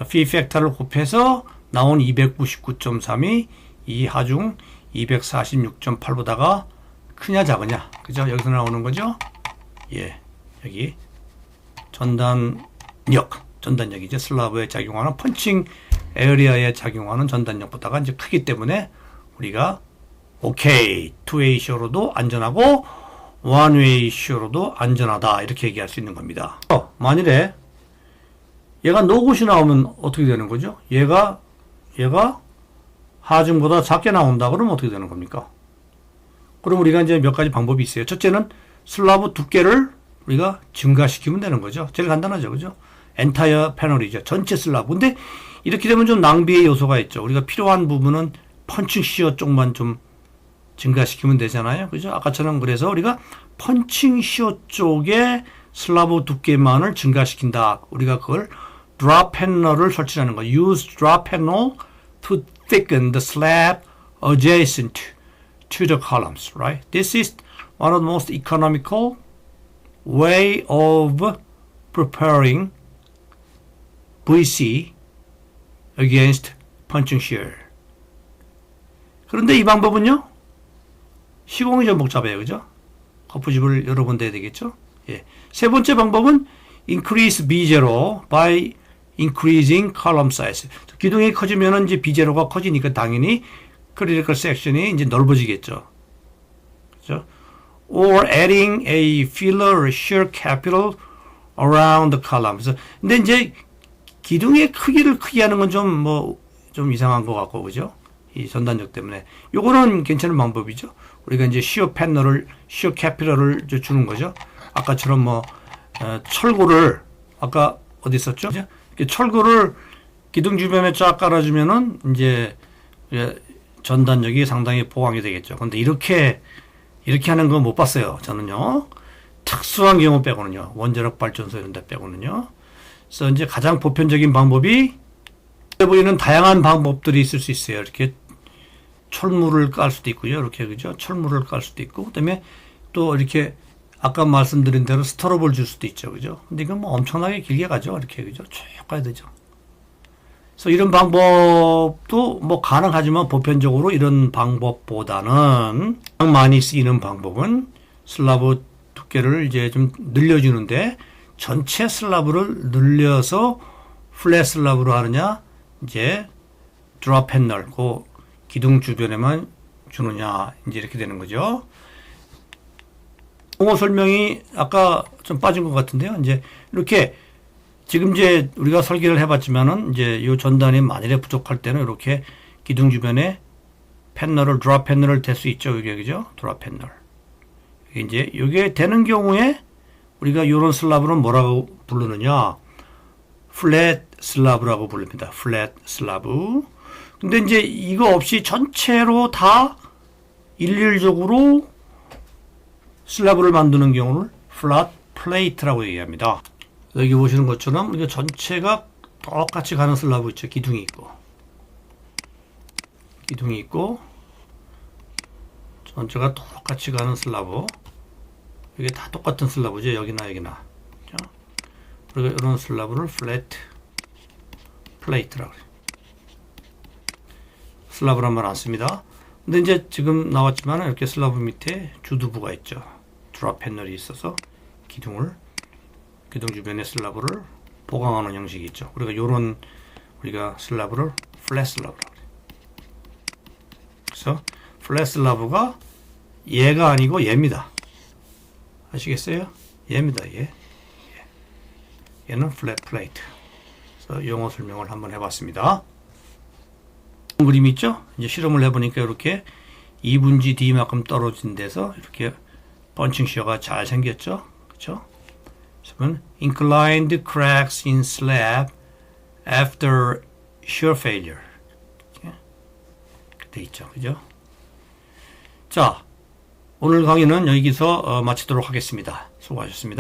Speaker 1: P 팩터를 곱해서 나온 299.3이 이 하중 246.8보다가 크냐 작으냐. 그죠? 여기서 나오는 거죠. 예. 여기 전단력이죠. 슬라브에 작용하는 펀칭 에어리아에 작용하는 전단력보다가 이제 크기 때문에 우리가 오케이. 투웨이 쇼로도 안전하고 원웨이 쇼로도 안전하다. 이렇게 얘기할 수 있는 겁니다. 만일에 얘가 노굿이 나오면 어떻게 되는 거죠? 얘가 하중보다 작게 나온다. 그러면 어떻게 되는 겁니까? 그럼 우리가 이제 몇 가지 방법이 있어요. 첫째는 슬라브 두께를 우리가 증가시키면 되는 거죠. 제일 간단하죠. 그죠? 엔타이어 패널이죠. 전체 슬라브. 근데 이렇게 되면 좀 낭비의 요소가 있죠. 우리가 필요한 부분은 펀칭 시어 쪽만 좀 증가시키면 되잖아요. 그죠? 아까처럼 그래서 우리가 펀칭 시어 쪽에 슬라브 두께만을 증가시킨다. 우리가 그걸 드랍 패널을 설치하는 거. Use drop panel to thicken the slab adjacent to the columns, right? This is one of the most economical way of preparing VC against punching shear. 그런데 이 방법은요, 시공이 좀 복잡해요, 그죠? 거푸집을 여러 군데 해야 되겠죠? 예. 세 번째 방법은 increase B0 by increasing column size. 기둥이 커지면 이제 B0가 커지니까 당연히 critical section이 이제 넓어지겠죠. 그죠? Or adding a filler shear capital around the column. 그래서 근데 이제 기둥의 크기를 크게 하는 건 좀 이상한 것 같고, 그죠? 이 전단력 때문에. 요거는 괜찮은 방법이죠. 우리가 이제 시어 캐피럴을 주는 거죠. 아까처럼 철골을, 아까 어디 있었죠? 철골을 기둥 주변에 쫙 깔아주면은 이제 전단력이 상당히 보강이 되겠죠. 근데 이렇게 하는 건 못 봤어요. 저는요. 특수한 경우 빼고는요. 원자력 발전소 이런 데 빼고는요. 그래서 이제 가장 보편적인 방법이 보이는 다양한 방법들이 있을 수 있어요. 이렇게 철물을 깔 수도 있고요. 이렇게, 그죠? 철물을 깔 수도 있고, 그 다음에 또 이렇게 아까 말씀드린 대로 스토럽을 줄 수도 있죠. 그죠? 근데 이건 엄청나게 길게 가죠. 이렇게, 그죠? 쭉 가야 되죠. 그래서 이런 방법도 가능하지만 보편적으로 이런 방법보다는 가장 많이 쓰이는 방법은 슬라브 두께를 이제 좀 늘려주는데 전체 슬라브를 늘려서 플랫 슬라브로 하느냐, 이제 드랍 패널, 그 기둥 주변에만 주느냐, 이제 이렇게 되는 거죠. 용어 설명이 아까 좀 빠진 것 같은데요. 이제 이렇게 지금 이제 우리가 설계를 해봤지만은 이제 이 전단이 만일에 부족할 때는 이렇게 기둥 주변에 패널을 드랍 패널을 댈 수 있죠. 이게, 그죠? 드랍 패널. 이제 이게 되는 경우에 우리가 이런 슬라브는 뭐라고 부르느냐? 플랫 슬라브라고 부릅니다. 플랫 슬라브. 근데 이제 이거 없이 전체로 다 일률적으로 슬라브를 만드는 경우를 플랫 플레이트라고 얘기합니다. 여기 보시는 것처럼 이게 전체가 똑같이 가는 슬라브 있죠. 기둥이 있고 전체가 똑같이 가는 슬라브. 이게 다 똑같은 슬라브죠. 여기나. 그리고 이런 슬라브를 플랫 플레이트라고 해요. 슬라브란 말 안 씁니다. 근데 이제 지금 나왔지만 이렇게 슬라브 밑에 주두부가 있죠. 드랍 패널이 있어서 기둥 주변의 슬라브를 보강하는 형식이 있죠. 그리고 요런 우리가 슬라브를 플랫 슬라브라고 해요. 그래서 플랫 슬라브가 얘가 아니고 얘입니다. 아시겠어요? 얘입니다. 얘는 플랫 플레이트. 그래서 용어 설명을 한번 해봤습니다. 그림 있죠? 이제 실험을 해보니까 이렇게 2분지 D만큼 떨어진 데서 이렇게 펀칭 시어가 잘 생겼죠? 그렇죠? 그러면 inclined cracks in slab after shear failure. 이렇게 돼 있죠. 그죠? 자, 오늘 강의는 여기서 마치도록 하겠습니다. 수고하셨습니다.